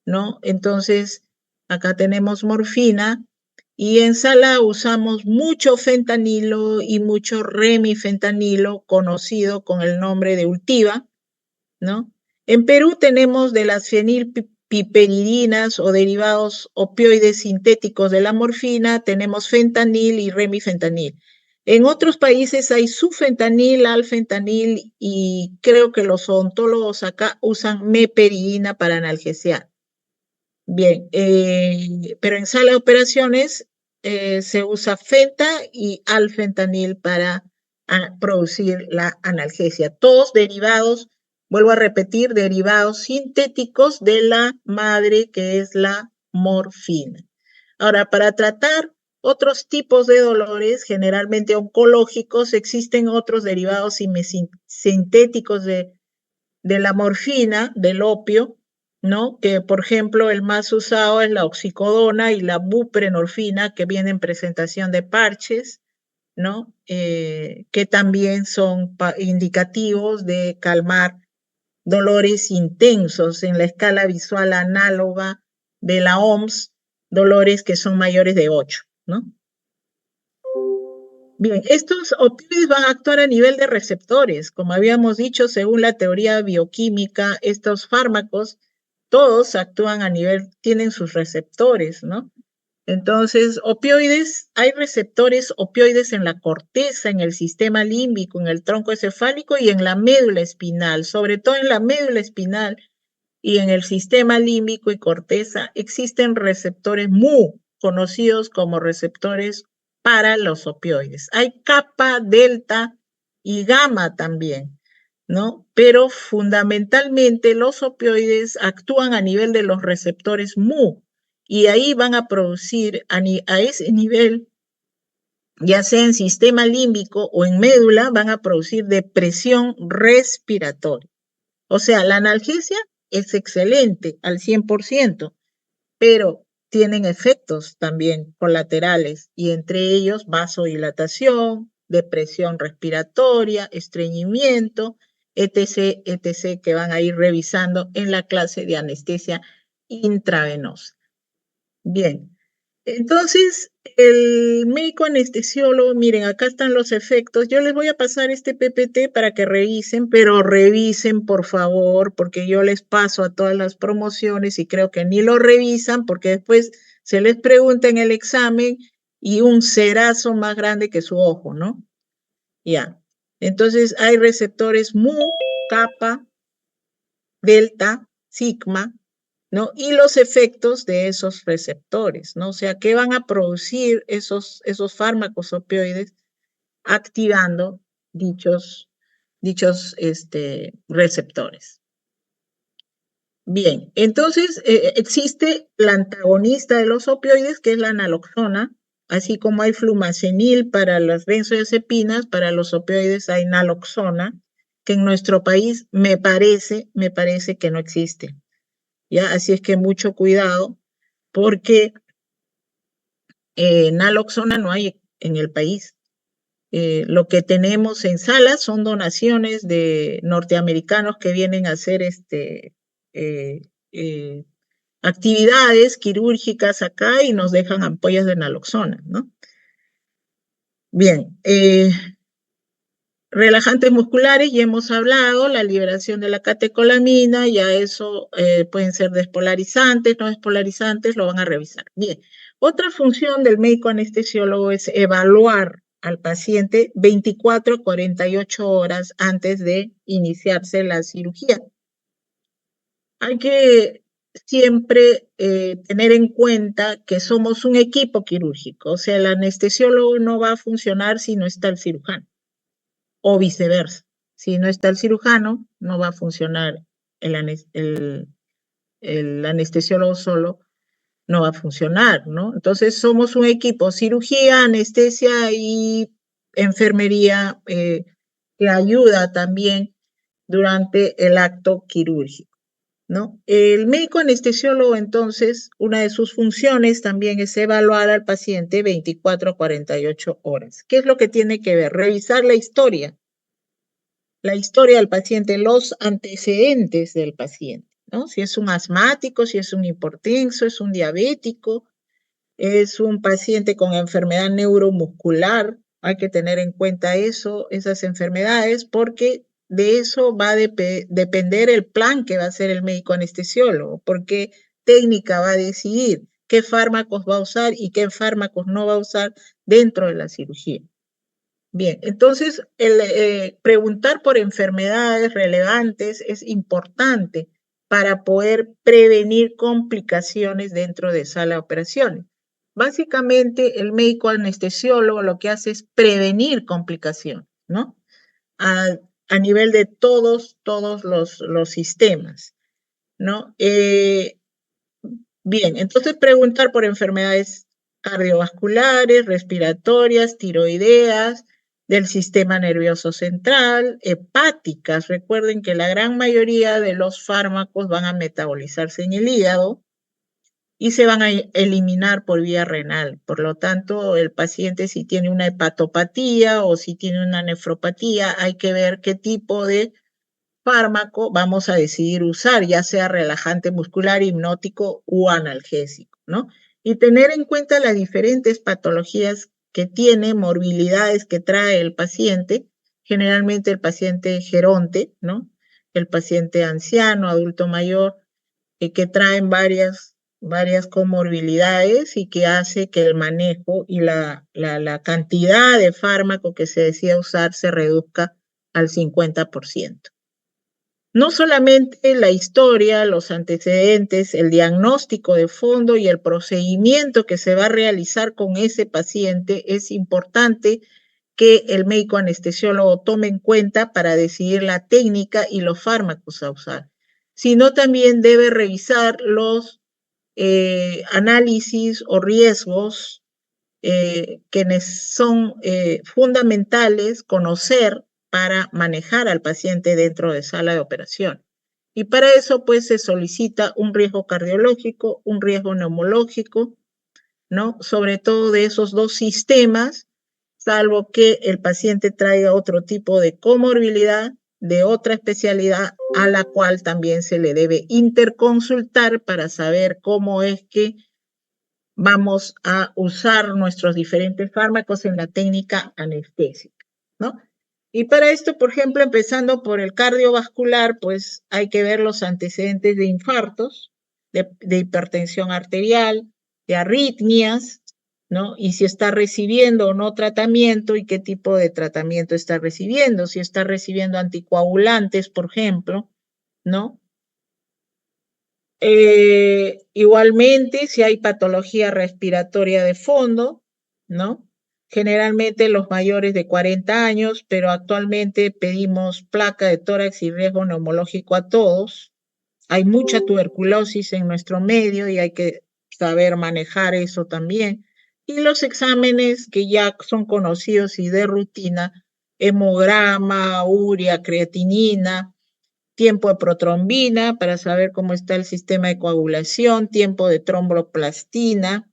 ¿no? Entonces, acá tenemos morfina y en sala usamos mucho fentanilo y mucho remifentanilo, conocido con el nombre de Ultiva, ¿no? En Perú tenemos de las fenilpiperidinas piperidinas o derivados opioides sintéticos de la morfina, tenemos fentanil y remifentanil. En otros países hay sufentanil, alfentanil y creo que los odontólogos acá usan meperidina para analgesiar. Bien, pero en sala de operaciones se usa fenta y alfentanil para producir la analgesia. Todos derivados, vuelvo a repetir, derivados sintéticos de la madre que es la morfina. Ahora, para tratar otros tipos de dolores, generalmente oncológicos, existen otros derivados sintéticos de la morfina, del opio, ¿no? Que, por ejemplo, el más usado es la oxicodona y la buprenorfina, que viene en presentación de parches, ¿no? Que también son indicativos de calmar dolores intensos en la escala visual análoga de la OMS, dolores que son mayores de 8, ¿no? Bien, estos opioides van a actuar a nivel de receptores. Como habíamos dicho, según la teoría bioquímica, estos fármacos, todos actúan a nivel, tienen sus receptores, ¿no? Entonces, opioides, hay receptores opioides en la corteza, en el sistema límbico, en el tronco encefálico y en la médula espinal. Sobre todo en la médula espinal y en el sistema límbico y corteza existen receptores mu, conocidos como receptores para los opioides. Hay kappa, delta y gamma también, ¿no? Pero fundamentalmente los opioides actúan a nivel de los receptores mu y ahí van a producir a ese nivel, ya sea en sistema límbico o en médula, van a producir depresión respiratoria. O sea, la analgesia es excelente al 100%, pero tienen efectos también colaterales y entre ellos vasodilatación, depresión respiratoria, estreñimiento, etc., etc., que van a ir revisando en la clase de anestesia intravenosa. Bien, entonces el médico anestesiólogo, miren, acá están los efectos. Yo les voy a pasar este PPT para que revisen, pero revisen por favor, porque yo les paso a todas las promociones y creo que ni lo revisan porque después se les pregunta en el examen y un cerazo más grande que su ojo, ¿no? Ya. Entonces hay receptores mu, kappa, delta, sigma, ¿no? Y los efectos de esos receptores, ¿no? O sea, ¿qué van a producir esos fármacos opioides activando dichos receptores? Bien, entonces existe la antagonista de los opioides, que es la naloxona, así como hay flumazenil para las benzodiazepinas, para los opioides hay naloxona, que en nuestro país me parece que no existe. ¿Ya? Así es que mucho cuidado, porque naloxona no hay en el país. Lo que tenemos en salas son donaciones de norteamericanos que vienen a hacer actividades quirúrgicas acá y nos dejan ampollas de naloxona, ¿no? Bien, relajantes musculares, ya hemos hablado, la liberación de la catecolamina, ya eso pueden ser despolarizantes, no despolarizantes, lo van a revisar. Bien, otra función del médico anestesiólogo es evaluar al paciente 24 a 48 horas antes de iniciarse la cirugía. Hay que siempre tener en cuenta que somos un equipo quirúrgico, o sea, el anestesiólogo no va a funcionar si no está el cirujano o viceversa. Si no está el cirujano, no va a funcionar el anestesiólogo solo, no va a funcionar, ¿no? Entonces somos un equipo, cirugía, anestesia y enfermería que ayuda también durante el acto quirúrgico, ¿no? El médico anestesiólogo, entonces, una de sus funciones también es evaluar al paciente 24 a 48 horas. ¿Qué es lo que tiene que ver? Revisar la historia del paciente, los antecedentes del paciente, ¿no? Si es un asmático, si es un hipertenso, es un diabético, es un paciente con enfermedad neuromuscular, hay que tener en cuenta eso, esas enfermedades, porque de eso va a depender el plan que va a hacer el médico anestesiólogo, porque técnica va a decidir qué fármacos va a usar y qué fármacos no va a usar dentro de la cirugía. Bien, entonces preguntar por enfermedades relevantes es importante para poder prevenir complicaciones dentro de sala de operaciones. Básicamente, el médico anestesiólogo lo que hace es prevenir complicaciones, ¿no? A nivel de todos los sistemas, ¿no? Bien, entonces preguntar por enfermedades cardiovasculares, respiratorias, tiroideas, del sistema nervioso central, hepáticas. Recuerden que la gran mayoría de los fármacos van a metabolizarse en el hígado y se van a eliminar por vía renal. Por lo tanto, el paciente si tiene una hepatopatía o si tiene una nefropatía, hay que ver qué tipo de fármaco vamos a decidir usar, ya sea relajante muscular, hipnótico u analgésico, ¿no? Y tener en cuenta las diferentes patologías que tiene, morbilidades que trae el paciente, generalmente el paciente geronte, ¿no? El paciente anciano, adulto mayor, que traen varias comorbilidades y que hace que el manejo y la cantidad de fármaco que se decida usar se reduzca al 50%. No solamente la historia, los antecedentes, el diagnóstico de fondo y el procedimiento que se va a realizar con ese paciente es importante que el médico anestesiólogo tome en cuenta para decidir la técnica y los fármacos a usar, sino también debe revisar los análisis o riesgos que son fundamentales conocer para manejar al paciente dentro de sala de operación. Y para eso, pues, se solicita un riesgo cardiológico, un riesgo neumológico, ¿no? Sobre todo de esos dos sistemas, salvo que el paciente traiga otro tipo de comorbilidad de otra especialidad a la cual también se le debe interconsultar para saber cómo es que vamos a usar nuestros diferentes fármacos en la técnica anestésica, ¿no? Y para esto, por ejemplo, empezando por el cardiovascular, pues hay que ver los antecedentes de infartos, de hipertensión arterial, de arritmias, ¿no? Y si está recibiendo o no tratamiento y qué tipo de tratamiento está recibiendo, si está recibiendo anticoagulantes, por ejemplo, ¿no? Igualmente, si hay patología respiratoria de fondo, ¿no? Generalmente los mayores de 40 años, pero actualmente pedimos placa de tórax y riesgo neumológico a todos. Hay mucha tuberculosis en nuestro medio y hay que saber manejar eso también. Y los exámenes que ya son conocidos y de rutina, hemograma, urea, creatinina, tiempo de protrombina para saber cómo está el sistema de coagulación, tiempo de tromboplastina,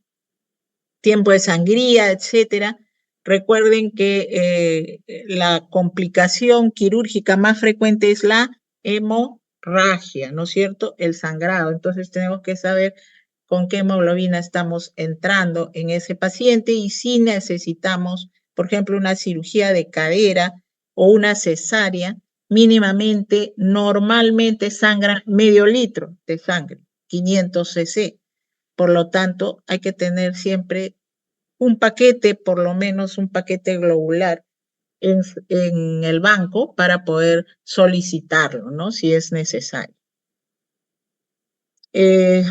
tiempo de sangría, etcétera. Recuerden que la complicación quirúrgica más frecuente es la hemorragia, ¿no es cierto? El sangrado. Entonces tenemos que saber con qué hemoglobina estamos entrando en ese paciente y si necesitamos, por ejemplo, una cirugía de cadera o una cesárea, mínimamente, normalmente sangra medio litro de sangre, 500 cc. Por lo tanto, hay que tener siempre un paquete, por lo menos un paquete globular en el banco para poder solicitarlo, ¿no? Si es necesario.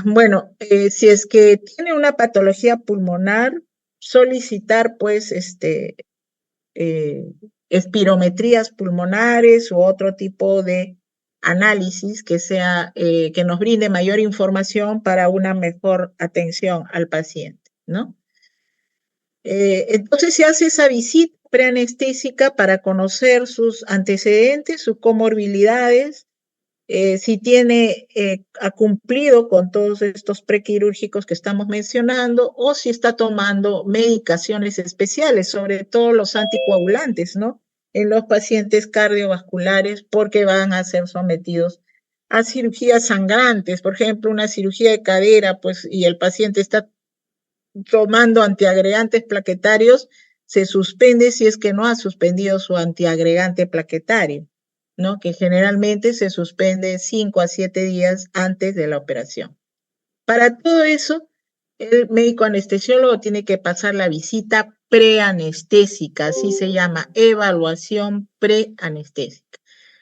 Bueno, si es que tiene una patología pulmonar, solicitar pues espirometrías pulmonares u otro tipo de análisis que sea que nos brinde mayor información para una mejor atención al paciente, ¿no? Entonces se hace esa visita preanestésica para conocer sus antecedentes, sus comorbilidades, si tiene, ha cumplido con todos estos prequirúrgicos que estamos mencionando o si está tomando medicaciones especiales, sobre todo los anticoagulantes, ¿no? En los pacientes cardiovasculares porque van a ser sometidos a cirugías sangrantes, por ejemplo, una cirugía de cadera, pues, y el paciente está tomando antiagregantes plaquetarios, se suspende si es que no ha suspendido su antiagregante plaquetario, ¿no? Que generalmente se suspende 5 a 7 días antes de la operación. Para todo eso, el médico anestesiólogo tiene que pasar la visita preanestésica, así se llama, evaluación preanestésica,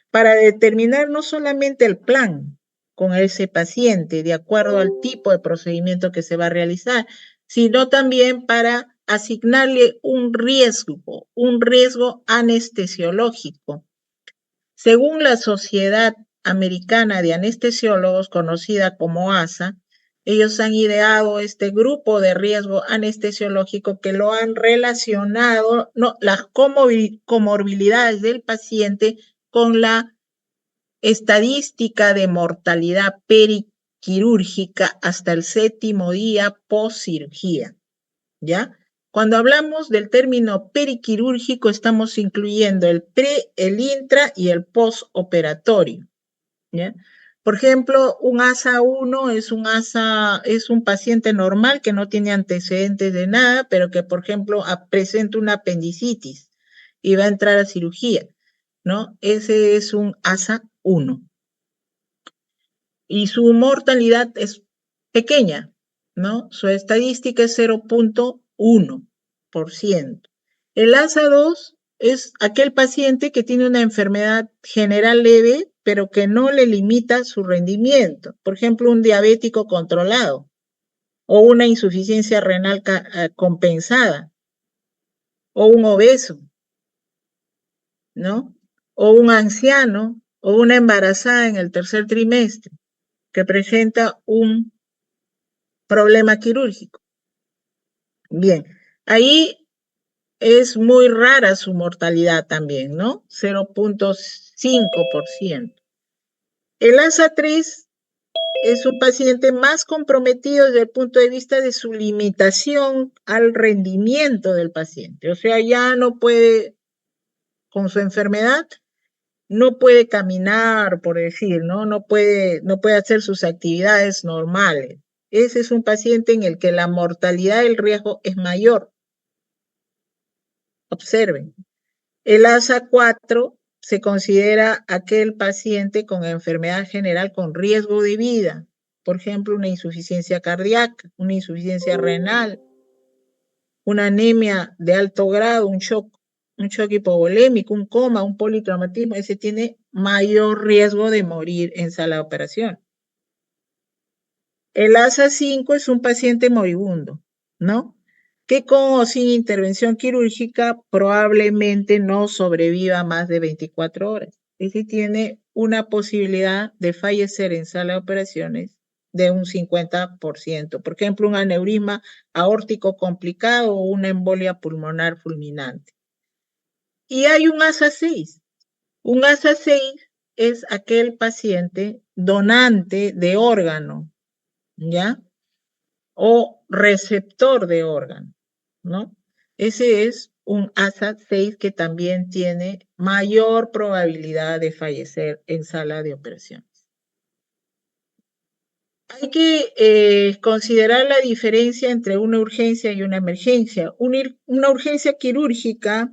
para determinar no solamente el plan con ese paciente, de acuerdo al tipo de procedimiento que se va a realizar, sino también para asignarle un riesgo anestesiológico. Según la Sociedad Americana de Anestesiólogos, conocida como ASA, ellos han ideado este grupo de riesgo anestesiológico que lo han relacionado, las comorbilidades del paciente con la estadística de mortalidad periquirúrgica hasta el 7º día post-cirugía, ¿ya? Cuando hablamos del término periquirúrgico, estamos incluyendo el pre, el intra y el postoperatorio, ¿ya? Por ejemplo, un ASA 1 es un paciente normal que no tiene antecedentes de nada, pero que, por ejemplo, presenta una apendicitis y va a entrar a cirugía, ¿no? Ese es un ASA 1. Y su mortalidad es pequeña, ¿no? Su estadística es 0.1%. El ASA 2 es aquel paciente que tiene una enfermedad general leve, pero que no le limita su rendimiento. Por ejemplo, un diabético controlado o una insuficiencia renal compensada o un obeso, ¿no? O un anciano o una embarazada en el tercer trimestre que presenta un problema quirúrgico. Bien, ahí es muy rara su mortalidad también, ¿no? 0.5%. El ASA 3 es un paciente más comprometido desde el punto de vista de su limitación al rendimiento del paciente. O sea, ya no puede, con su enfermedad, no puede caminar, por decir, ¿no? No puede hacer sus actividades normales. Ese es un paciente en el que la mortalidad del riesgo es mayor. Observen, el ASA 4 se considera aquel paciente con enfermedad general con riesgo de vida, por ejemplo, una insuficiencia cardíaca, una insuficiencia renal, una anemia de alto grado, un shock hipovolémico, un coma, un politraumatismo, ese tiene mayor riesgo de morir en sala de operación. El ASA 5 es un paciente moribundo, ¿no? Que con o sin intervención quirúrgica probablemente no sobreviva más de 24 horas. Y si tiene una posibilidad de fallecer en sala de operaciones de un 50%. Por ejemplo, un aneurisma aórtico complicado o una embolia pulmonar fulminante. Y hay un ASA 6. Un ASA 6 es aquel paciente donante de órgano, ¿ya? O receptor de órgano, ¿no? Ese es un ASA 6 que también tiene mayor probabilidad de fallecer en sala de operaciones. Hay que considerar la diferencia entre una urgencia y una emergencia. Una urgencia quirúrgica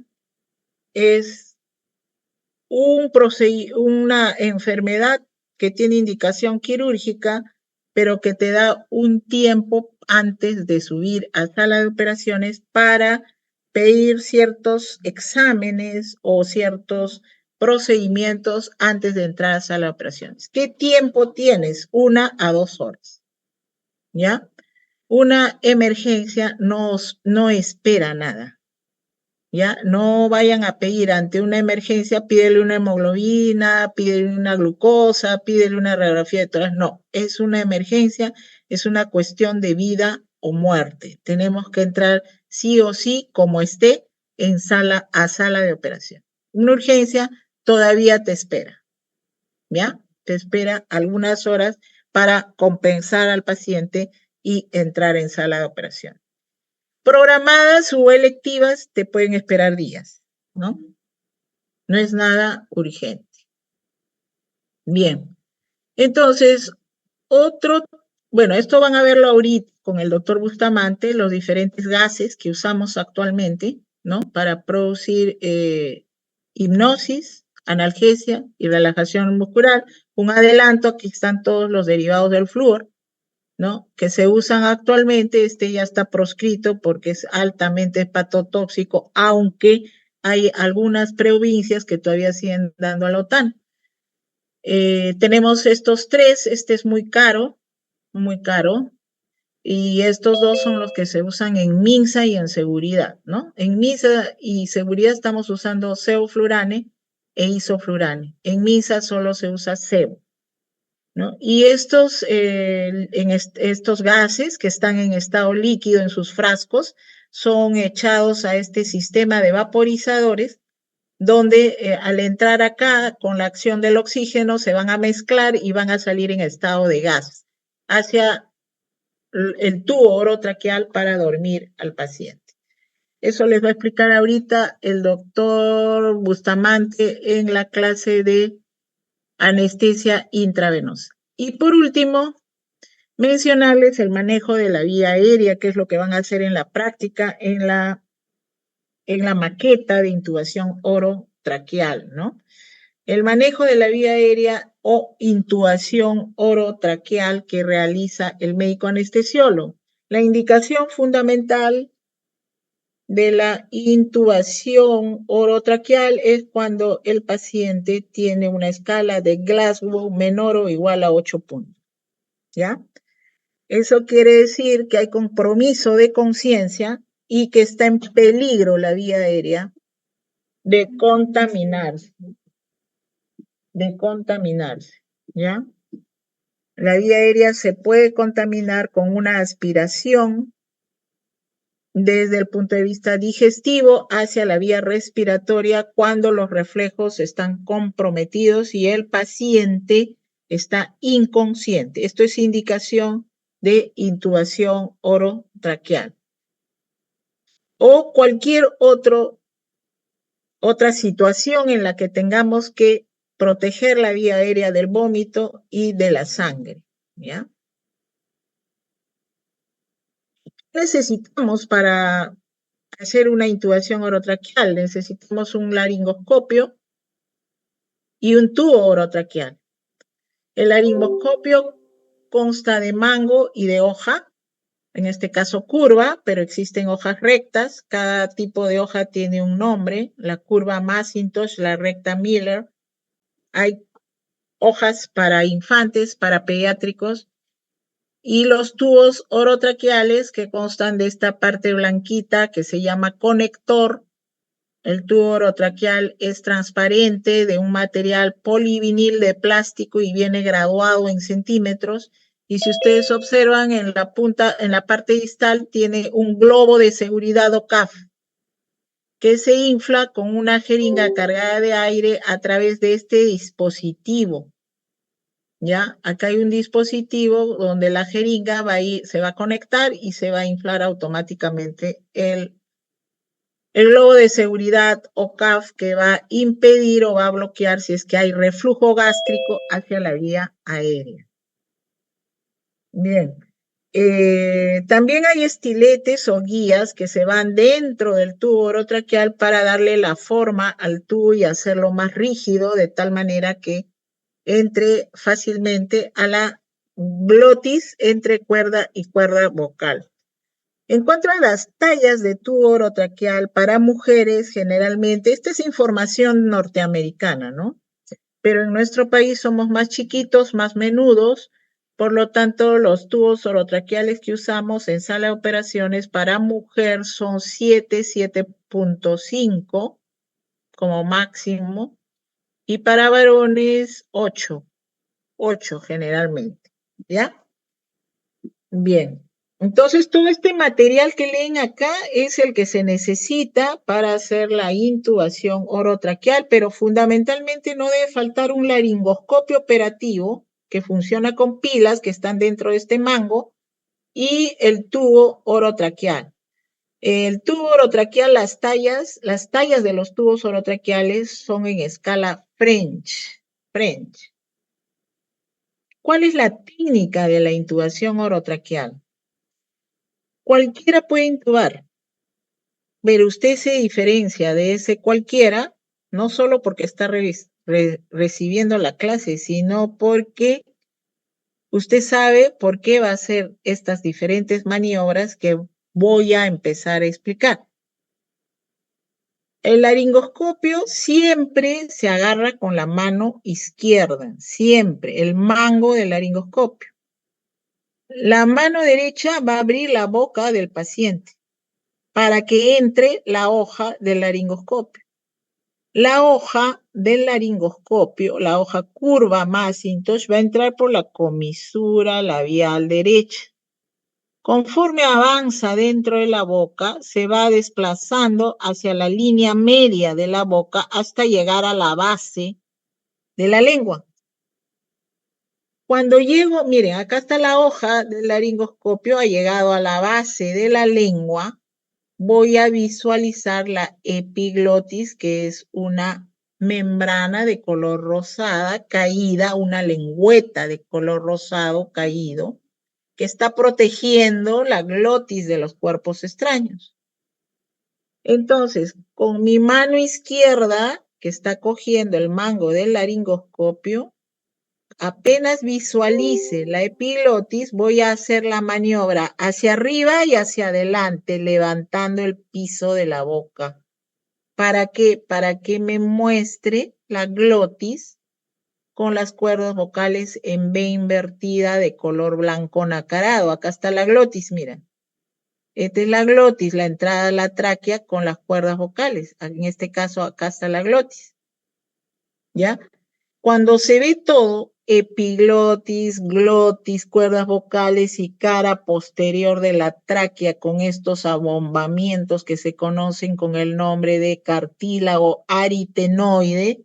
es una enfermedad que tiene indicación quirúrgica, pero que te da un tiempo antes de subir a sala de operaciones para pedir ciertos exámenes o ciertos procedimientos antes de entrar a sala de operaciones. ¿Qué tiempo tienes? 1 a 2 horas, ¿ya? Una emergencia no espera nada. ¿Ya? No vayan a pedir ante una emergencia, pídele una hemoglobina, pídele una glucosa, pídele una radiografía de toras. No, es una emergencia, es una cuestión de vida o muerte. Tenemos que entrar sí o sí, como esté, a sala de operación. Una urgencia todavía te espera, ¿ya? Te espera algunas horas para compensar al paciente y entrar en sala de operación. Programadas o electivas te pueden esperar días, ¿no? No es nada urgente. Bien, entonces, bueno, esto van a verlo ahorita con el doctor Bustamante, los diferentes gases que usamos actualmente, ¿no? Para producir hipnosis analgesia y relajación muscular. Un adelanto, aquí están todos los derivados del flúor, ¿no? Que se usan actualmente, este ya está proscrito porque es altamente hepatotóxico, aunque hay algunas provincias que todavía siguen dando a la OTAN. Tenemos estos tres, este es muy caro, y estos dos son los que se usan en MINSA y en seguridad, ¿no? En MINSA y seguridad estamos usando sevoflurane e isoflurane. En MINSA solo se usa sevo, ¿no? Y estos gases que están en estado líquido en sus frascos son echados a este sistema de vaporizadores donde al entrar acá con la acción del oxígeno se van a mezclar y van a salir en estado de gas hacia el tubo orotraqueal para dormir al paciente. Eso les va a explicar ahorita el doctor Bustamante en la clase de anestesia intravenosa. Y por último, mencionarles el manejo de la vía aérea, que es lo que van a hacer en la práctica en la maqueta de intubación orotraqueal, ¿no? El manejo de la vía aérea o intubación orotraqueal que realiza el médico anestesiólogo. La indicación fundamental de la intubación orotraqueal es cuando el paciente tiene una escala de Glasgow menor o igual a 8 puntos, ¿ya? Eso quiere decir que hay compromiso de conciencia y que está en peligro la vía aérea de contaminarse, ¿ya? La vía aérea se puede contaminar con una aspiración desde el punto de vista digestivo hacia la vía respiratoria cuando los reflejos están comprometidos y el paciente está inconsciente. Esto es indicación de intubación orotraqueal. O cualquier otra situación en la que tengamos que proteger la vía aérea del vómito y de la sangre, ¿ya? Necesitamos para hacer una intubación orotraqueal, necesitamos un laringoscopio y un tubo orotraqueal. El laringoscopio consta de mango y de hoja, en este caso curva, pero existen hojas rectas, cada tipo de hoja tiene un nombre, la curva Macintosh, la recta Miller. Hay hojas para infantes, para pediátricos, y los tubos orotraqueales que constan de esta parte blanquita que se llama conector. El tubo orotraqueal es transparente, de un material polivinil de plástico y viene graduado en centímetros. Y si ustedes observan en la punta, en la parte distal, tiene un globo de seguridad o CAF que se infla con una jeringa cargada de aire a través de este dispositivo. ¿Ya? Acá hay un dispositivo donde la jeringa se va a conectar y se va a inflar automáticamente el globo de seguridad o CAF que va a impedir o va a bloquear si es que hay reflujo gástrico hacia la vía aérea. Bien. También hay estiletes o guías que se van dentro del tubo orotraqueal para darle la forma al tubo y hacerlo más rígido de tal manera que entre fácilmente a la glotis entre cuerda y cuerda vocal. En cuanto a las tallas de tubo orotraqueal para mujeres, generalmente, esta es información norteamericana, ¿no? Pero en nuestro país somos más chiquitos, más menudos, por lo tanto, los tubos orotraqueales que usamos en sala de operaciones para mujer son 7.5 como máximo, y para varones 8 generalmente, ¿ya? Bien. Entonces, todo este material que leen acá es el que se necesita para hacer la intubación orotraqueal, pero fundamentalmente no debe faltar un laringoscopio operativo que funciona con pilas que están dentro de este mango y el tubo orotraqueal. El tubo orotraqueal, las tallas de los tubos orotraqueales son en escala French. ¿Cuál es la técnica de la intubación orotraqueal? Cualquiera puede intubar, pero usted se diferencia de ese cualquiera, no solo porque está recibiendo la clase, sino porque usted sabe por qué va a hacer estas diferentes maniobras que voy a empezar a explicar. El laringoscopio siempre se agarra con la mano izquierda, siempre, el mango del laringoscopio. La mano derecha va a abrir la boca del paciente para que entre la hoja del laringoscopio. La hoja del laringoscopio, la hoja curva Macintosh, va a entrar por la comisura labial derecha. Conforme avanza dentro de la boca, se va desplazando hacia la línea media de la boca hasta llegar a la base de la lengua. Cuando llego, miren, acá está la hoja del laringoscopio, ha llegado a la base de la lengua, voy a visualizar la epiglotis, que es una membrana de color rosada caída, una lengüeta de color rosado caído, que está protegiendo la glotis de los cuerpos extraños. Entonces, con mi mano izquierda, que está cogiendo el mango del laringoscopio, apenas visualice la epiglotis, voy a hacer la maniobra hacia arriba y hacia adelante, levantando el piso de la boca. ¿Para qué? Para que me muestre la glotis con las cuerdas vocales en V invertida de color blanco nacarado. Acá está la glotis, mira. Esta es la glotis, la entrada a la tráquea con las cuerdas vocales. En este caso, acá está la glotis. ¿Ya? Cuando se ve todo, epiglotis, glotis, cuerdas vocales y cara posterior de la tráquea con estos abombamientos que se conocen con el nombre de cartílago aritenoide,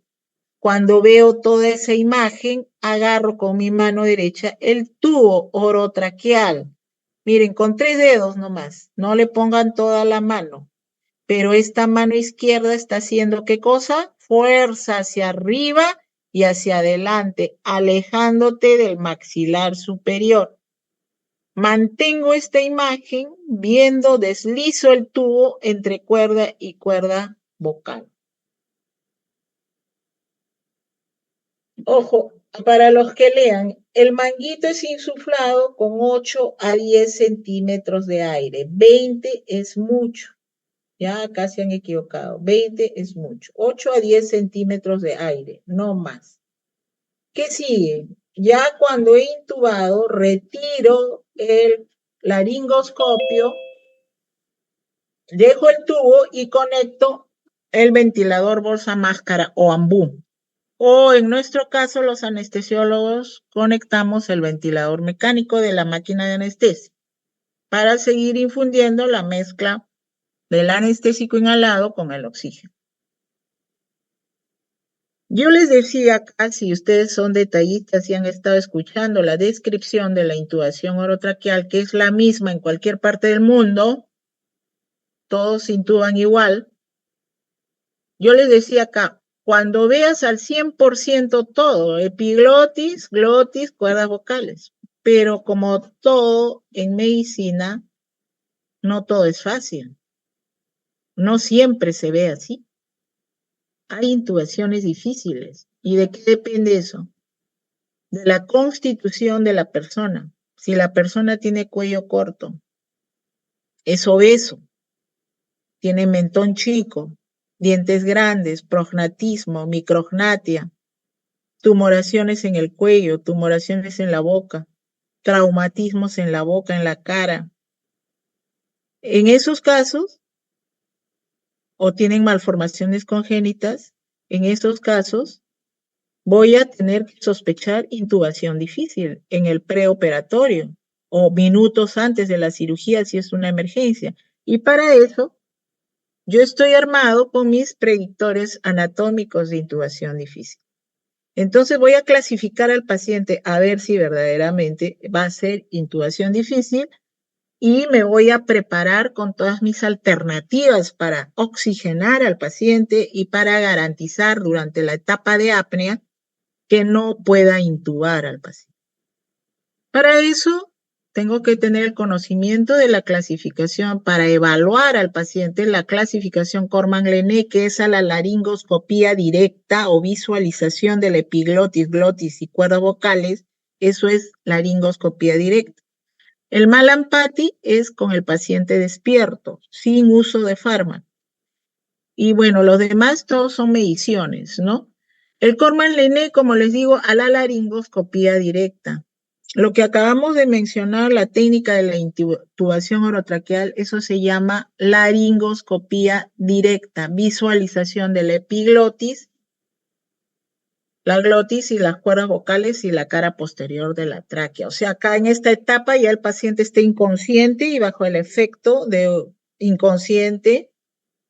cuando veo toda esa imagen, agarro con mi mano derecha el tubo orotraqueal. Miren, con 3 dedos nomás, no le pongan toda la mano. Pero esta mano izquierda está haciendo ¿qué cosa? Fuerza hacia arriba y hacia adelante, alejándote del maxilar superior. Mantengo esta imagen viendo, deslizo el tubo entre cuerda y cuerda vocal. Ojo, para los que lean, el manguito es insuflado con 8 a 10 centímetros de aire. 20 es mucho. Ya acá se han equivocado. 20 es mucho. 8 a 10 centímetros de aire, no más. ¿Qué sigue? Ya cuando he intubado, retiro el laringoscopio, dejo el tubo y conecto el ventilador bolsa máscara o ambú. O en nuestro caso, los anestesiólogos conectamos el ventilador mecánico de la máquina de anestesia para seguir infundiendo la mezcla del anestésico inhalado con el oxígeno. Yo les decía acá, si ustedes son detallistas y han estado escuchando la descripción de la intubación orotraqueal, que es la misma en cualquier parte del mundo, todos se intuban igual. Yo les decía acá, cuando veas al 100% todo, epiglotis, glotis, cuerdas vocales, pero como todo en medicina, no todo es fácil. No siempre se ve así. Hay intubaciones difíciles. ¿Y de qué depende eso? De la constitución de la persona. Si la persona tiene cuello corto, es obeso, tiene mentón chico, dientes grandes, prognatismo, micrognatia, tumoraciones en el cuello, tumoraciones en la boca, traumatismos en la boca, en la cara. En esos casos, o tienen malformaciones congénitas, en esos casos, voy a tener que sospechar intubación difícil en el preoperatorio o minutos antes de la cirugía si es una emergencia. Y para eso, yo estoy armado con mis predictores anatómicos de intubación difícil. Entonces voy a clasificar al paciente a ver si verdaderamente va a ser intubación difícil y me voy a preparar con todas mis alternativas para oxigenar al paciente y para garantizar durante la etapa de apnea que no pueda intubar al paciente. Para eso tengo que tener el conocimiento de la clasificación para evaluar al paciente, la clasificación Corman-Lenné, que es a la laringoscopía directa o visualización de la epiglotis, glotis y cuerdas vocales. Eso es laringoscopía directa. El Mallampati es con el paciente despierto, sin uso de fármaco. Y bueno, los demás todos son mediciones, ¿no? El Corman-Lenné, como les digo, a la laringoscopía directa. Lo que acabamos de mencionar, la técnica de la intubación orotraqueal, eso se llama laringoscopía directa, visualización de la epiglotis, la glotis y las cuerdas vocales y la cara posterior de la tráquea. O sea, acá en esta etapa ya el paciente está inconsciente y bajo el efecto de inconsciente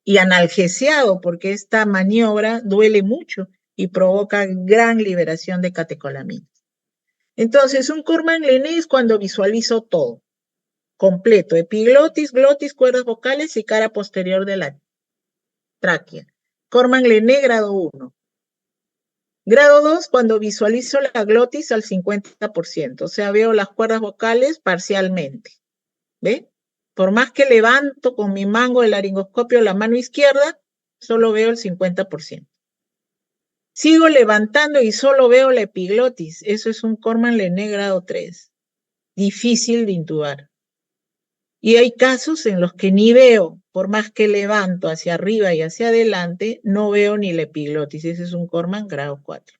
y analgesiado, porque esta maniobra duele mucho y provoca gran liberación de catecolaminas. Entonces, un Corman-Lenné es cuando visualizo todo, completo, epiglotis, glotis, cuerdas vocales y cara posterior de la tráquea. Corman-Lenné grado 1. Grado 2, cuando visualizo la glotis al 50%, o sea, veo las cuerdas vocales parcialmente. ¿Ve? Por más que levanto con mi mango del laringoscopio la mano izquierda, solo veo el 50%. Sigo levantando y solo veo la epiglotis. Eso es un Corman-Lenné grado 3. Difícil de intubar. Y hay casos en los que ni veo, por más que levanto hacia arriba y hacia adelante, no veo ni la epiglotis. Ese es un Corman grado 4.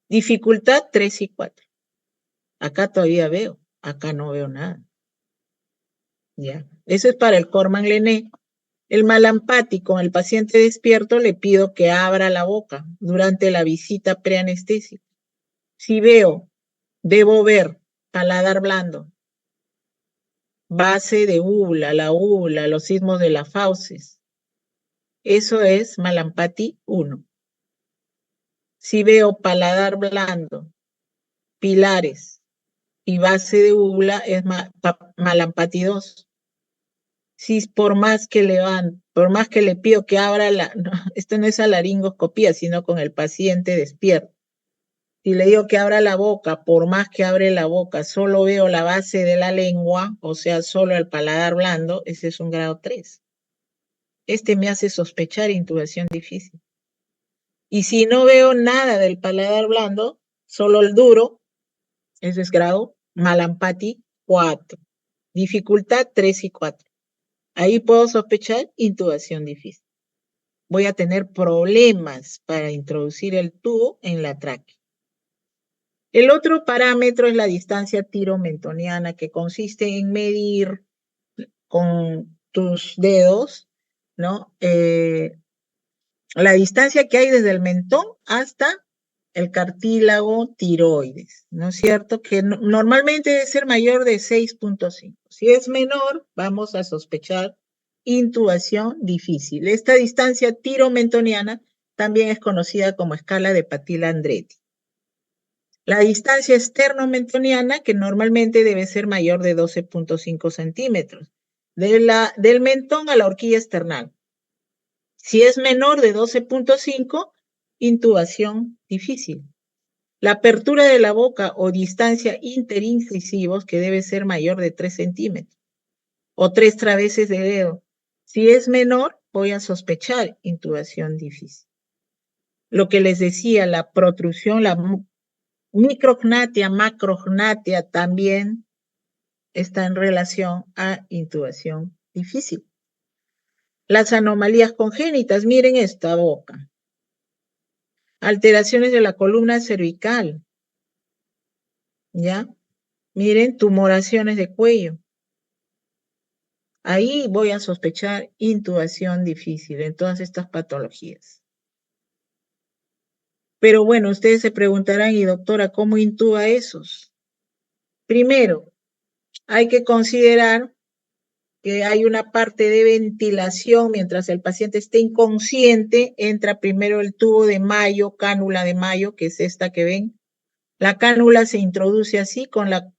Dificultad 3 y 4. Acá todavía veo, acá no veo nada. Ya. Eso es para el Corman-Lenné. El Mallampati, con el paciente despierto, le pido que abra la boca durante la visita preanestésica. Si veo, debo ver paladar blando, base de úvula, la úvula, los sismos de las fauces. Eso es Mallampati 1. Si veo paladar blando, pilares y base de úvula, es Mallampati 2. Si por más que le pido que abra no, esto no es a laringoscopía, sino con el paciente despierto. Si le digo que abra la boca, por más que abre la boca, solo veo la base de la lengua, o sea, solo el paladar blando, ese es un grado 3. Este me hace sospechar intubación difícil. Y si no veo nada del paladar blando, solo el duro, ese es grado Mallampati 4. Dificultad 3 y 4. Ahí puedo sospechar intubación difícil. Voy a tener problemas para introducir el tubo en la tráquea. El otro parámetro es la distancia tiro-mentoniana, que consiste en medir con tus dedos, ¿no? La distancia que hay desde el mentón hasta el cartílago tiroides, ¿no es cierto? Que normalmente debe ser mayor de 6.5. Si es menor, vamos a sospechar intubación difícil. Esta distancia tiro-mentoniana también es conocida como escala de Patila-Andretti. La distancia externo-mentoniana, que normalmente debe ser mayor de 12.5 centímetros, del mentón a la horquilla esternal. Si es menor de 12.5, intubación difícil. La apertura de la boca o distancia interincisivos, que debe ser mayor de 3 centímetros, o 3 traveses de dedo. Si es menor, voy a sospechar intubación difícil. Lo que les decía, la protrusión, la micrognatia, macrognatia también está en relación a intubación difícil. Las anomalías congénitas, miren esta boca. Alteraciones de la columna cervical, ¿ya? Miren, tumoraciones de cuello. Ahí voy a sospechar intubación difícil en todas estas patologías. Pero bueno, ustedes se preguntarán, y doctora, ¿cómo intuba esos? Primero, hay que considerar que hay una parte de ventilación mientras el paciente esté inconsciente, entra primero el tubo de Mayo, cánula de Mayo, que es esta que ven. La cánula se introduce así con la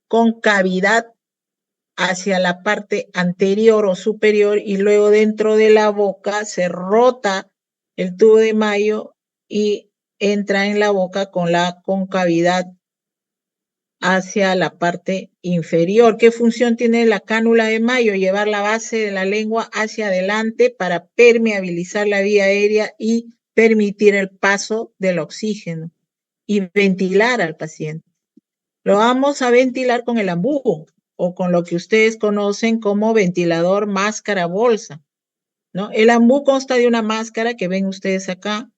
concavidad hacia la parte anterior o superior y luego dentro de la boca se rota el tubo de Mayo y entra en la boca con la concavidad hacia la parte inferior. ¿Qué función tiene la cánula de Mayo? Llevar la base de la lengua hacia adelante para permeabilizar la vía aérea y permitir el paso del oxígeno y ventilar al paciente. Lo vamos a ventilar con el ambú o con lo que ustedes conocen como ventilador máscara bolsa, ¿no? El ambú consta de una máscara que ven ustedes acá,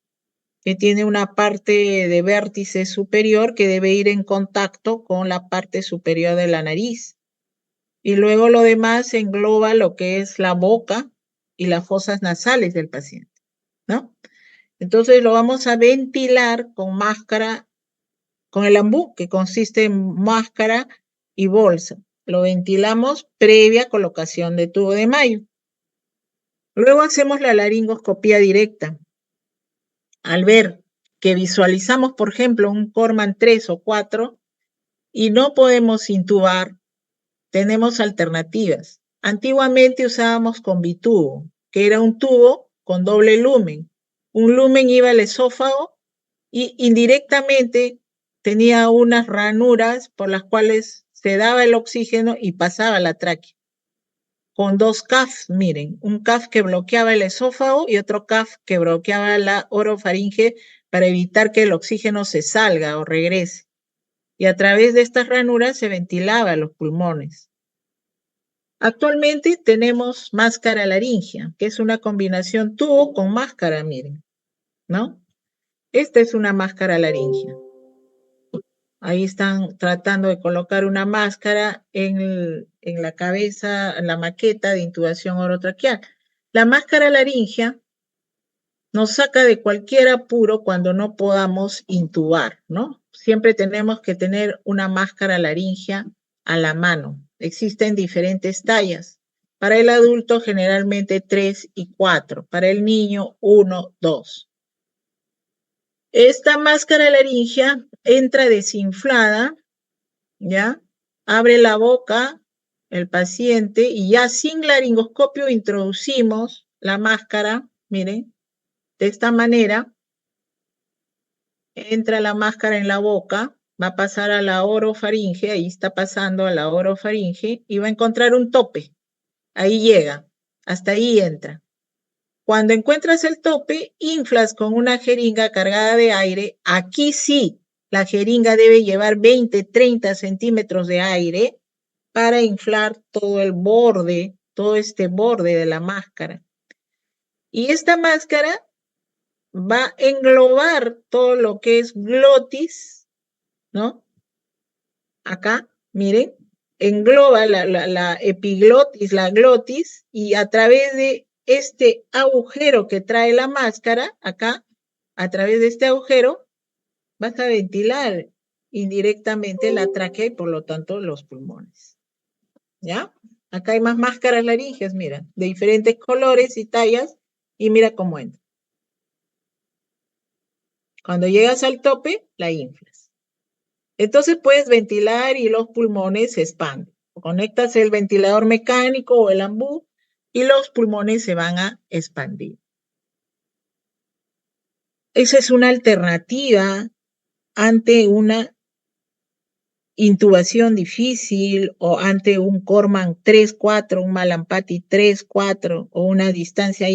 que tiene una parte de vértice superior que debe ir en contacto con la parte superior de la nariz. Y luego lo demás engloba lo que es la boca y las fosas nasales del paciente, ¿no? Entonces lo vamos a ventilar con máscara, con el ambú, que consiste en máscara y bolsa. Lo ventilamos previa colocación de tubo de Mayo. Luego hacemos la laringoscopía directa. Al ver que visualizamos, por ejemplo, un Corman 3 o 4 y no podemos intubar, tenemos alternativas. Antiguamente usábamos conbitubo, que era un tubo con doble lumen. Un lumen iba al esófago y indirectamente tenía unas ranuras por las cuales se daba el oxígeno y pasaba la tráquea. Con dos CAF, miren, un CAF que bloqueaba el esófago y otro CAF que bloqueaba la orofaringe para evitar que el oxígeno se salga o regrese. Y a través de estas ranuras se ventilaba los pulmones. Actualmente tenemos máscara laringea, que es una combinación tubo con máscara, miren, ¿no? Esta es una máscara laringea. Ahí están tratando de colocar una máscara en la cabeza, en la maqueta de intubación orotraqueal. La máscara laringea nos saca de cualquier apuro cuando no podamos intubar, ¿no? Siempre tenemos que tener una máscara laringea a la mano. Existen diferentes tallas. Para el adulto generalmente 3 y 4. Para el niño 1, 2. Esta máscara laringea entra desinflada, ¿ya? Abre la boca el paciente y ya sin laringoscopio introducimos la máscara, miren, de esta manera. Entra la máscara en la boca, va a pasar a la orofaringe, ahí está pasando a la orofaringe y va a encontrar un tope. Ahí llega, hasta ahí entra. Cuando encuentras el tope, inflas con una jeringa cargada de aire. Aquí sí, la jeringa debe llevar 20, 30 centímetros de aire para inflar todo el borde, todo este borde de la máscara. Y esta máscara va a englobar todo lo que es glotis, ¿no? Acá, miren, engloba la epiglotis, la glotis, y a través de este agujero que trae la máscara, acá, a través de este agujero, vas a ventilar indirectamente la tráquea y por lo tanto los pulmones. ¿Ya? Acá hay más máscaras laringeas, mira, de diferentes colores y tallas, y mira cómo entra. Cuando llegas al tope, la inflas. Entonces puedes ventilar y los pulmones se expanden. Conectas el ventilador mecánico o el ambú y los pulmones se van a expandir. Esa es una alternativa ante una intubación difícil o ante un Corman 3-4, un Malampati 3-4 o una distancia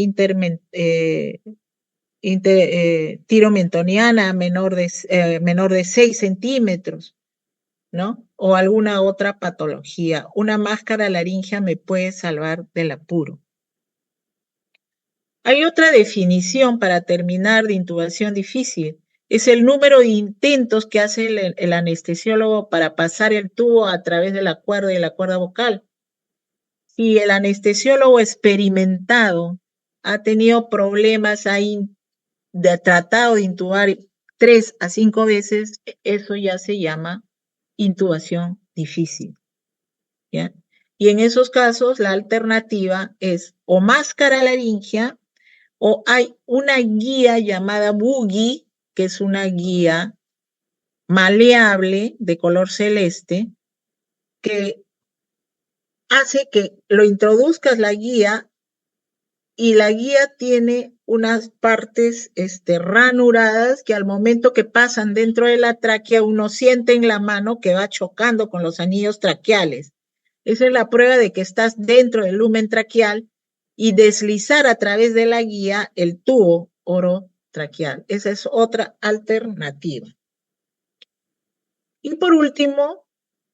tiromentoniana menor de 6 centímetros, ¿no? O alguna otra patología. Una máscara laringea me puede salvar del apuro. Hay otra definición para terminar de intubación difícil. Es el número de intentos que hace el anestesiólogo para pasar el tubo a través de la cuerda y la cuerda vocal. Si el anestesiólogo experimentado ha tenido problemas, ha tratado de intubar 3 a 5 veces, eso ya se llama intubación difícil, ¿ya? Y en esos casos la alternativa es o máscara laringea o hay una guía llamada boogie, que es una guía maleable de color celeste, que hace que lo introduzcas la guía y la guía tiene unas partes ranuradas que al momento que pasan dentro de la tráquea uno siente en la mano que va chocando con los anillos traqueales. Esa es la prueba de que estás dentro del lumen traqueal y deslizar a través de la guía el tubo orotraqueal. Esa es otra alternativa. Y por último,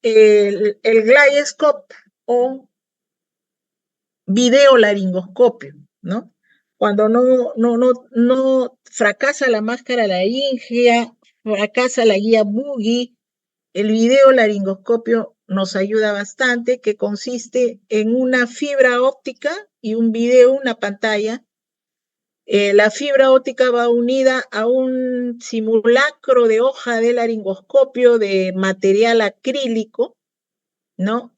el Glayescope o videolaringoscopio, ¿no? Cuando no fracasa la máscara laringea, fracasa la guía Boogie, el videolaringoscopio nos ayuda bastante, que consiste en una fibra óptica y un video, una pantalla. La fibra óptica va unida a un simulacro de hoja de laringoscopio de material acrílico, ¿no?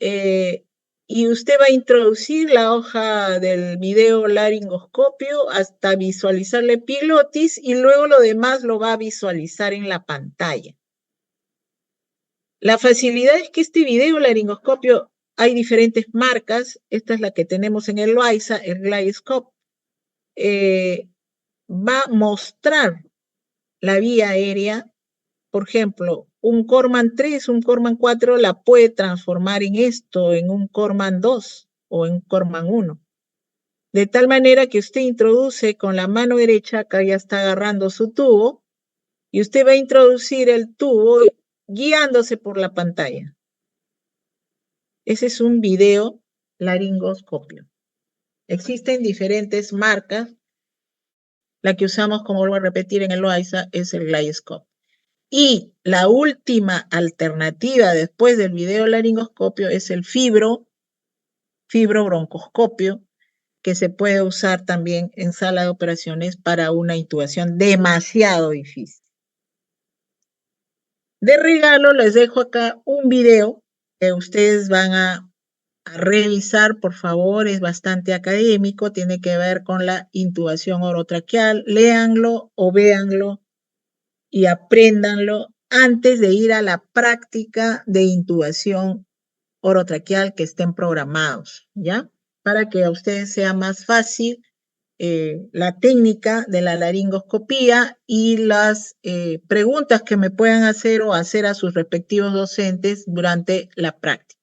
Y usted va a introducir la hoja del video laringoscopio hasta visualizar la epiglotis y luego lo demás lo va a visualizar en la pantalla. La facilidad es que este video laringoscopio hay diferentes marcas. Esta es la que tenemos en el Loaiza, el Glayescope. Va a mostrar la vía aérea. Por ejemplo, un Corman 3, un Corman 4 la puede transformar en esto, en un Corman 2 o en un Corman 1. De tal manera que usted introduce con la mano derecha, acá ya está agarrando su tubo, y usted va a introducir el tubo guiándose por la pantalla. Ese es un video laringoscopio. Existen diferentes marcas. La que usamos, como vuelvo a repetir, en el Loaiza es el Glayescope. Y la última alternativa después del video laringoscopio es el fibrobroncoscopio, que se puede usar también en sala de operaciones para una intubación demasiado difícil. De regalo les dejo acá un video que ustedes van a revisar, por favor, es bastante académico, tiene que ver con la intubación orotraqueal. Léanlo o véanlo y apréndanlo antes de ir a la práctica de intubación orotraqueal que estén programados, ¿ya? Para que a ustedes sea más fácil la técnica de la laringoscopía y las preguntas que me puedan hacer o hacer a sus respectivos docentes durante la práctica.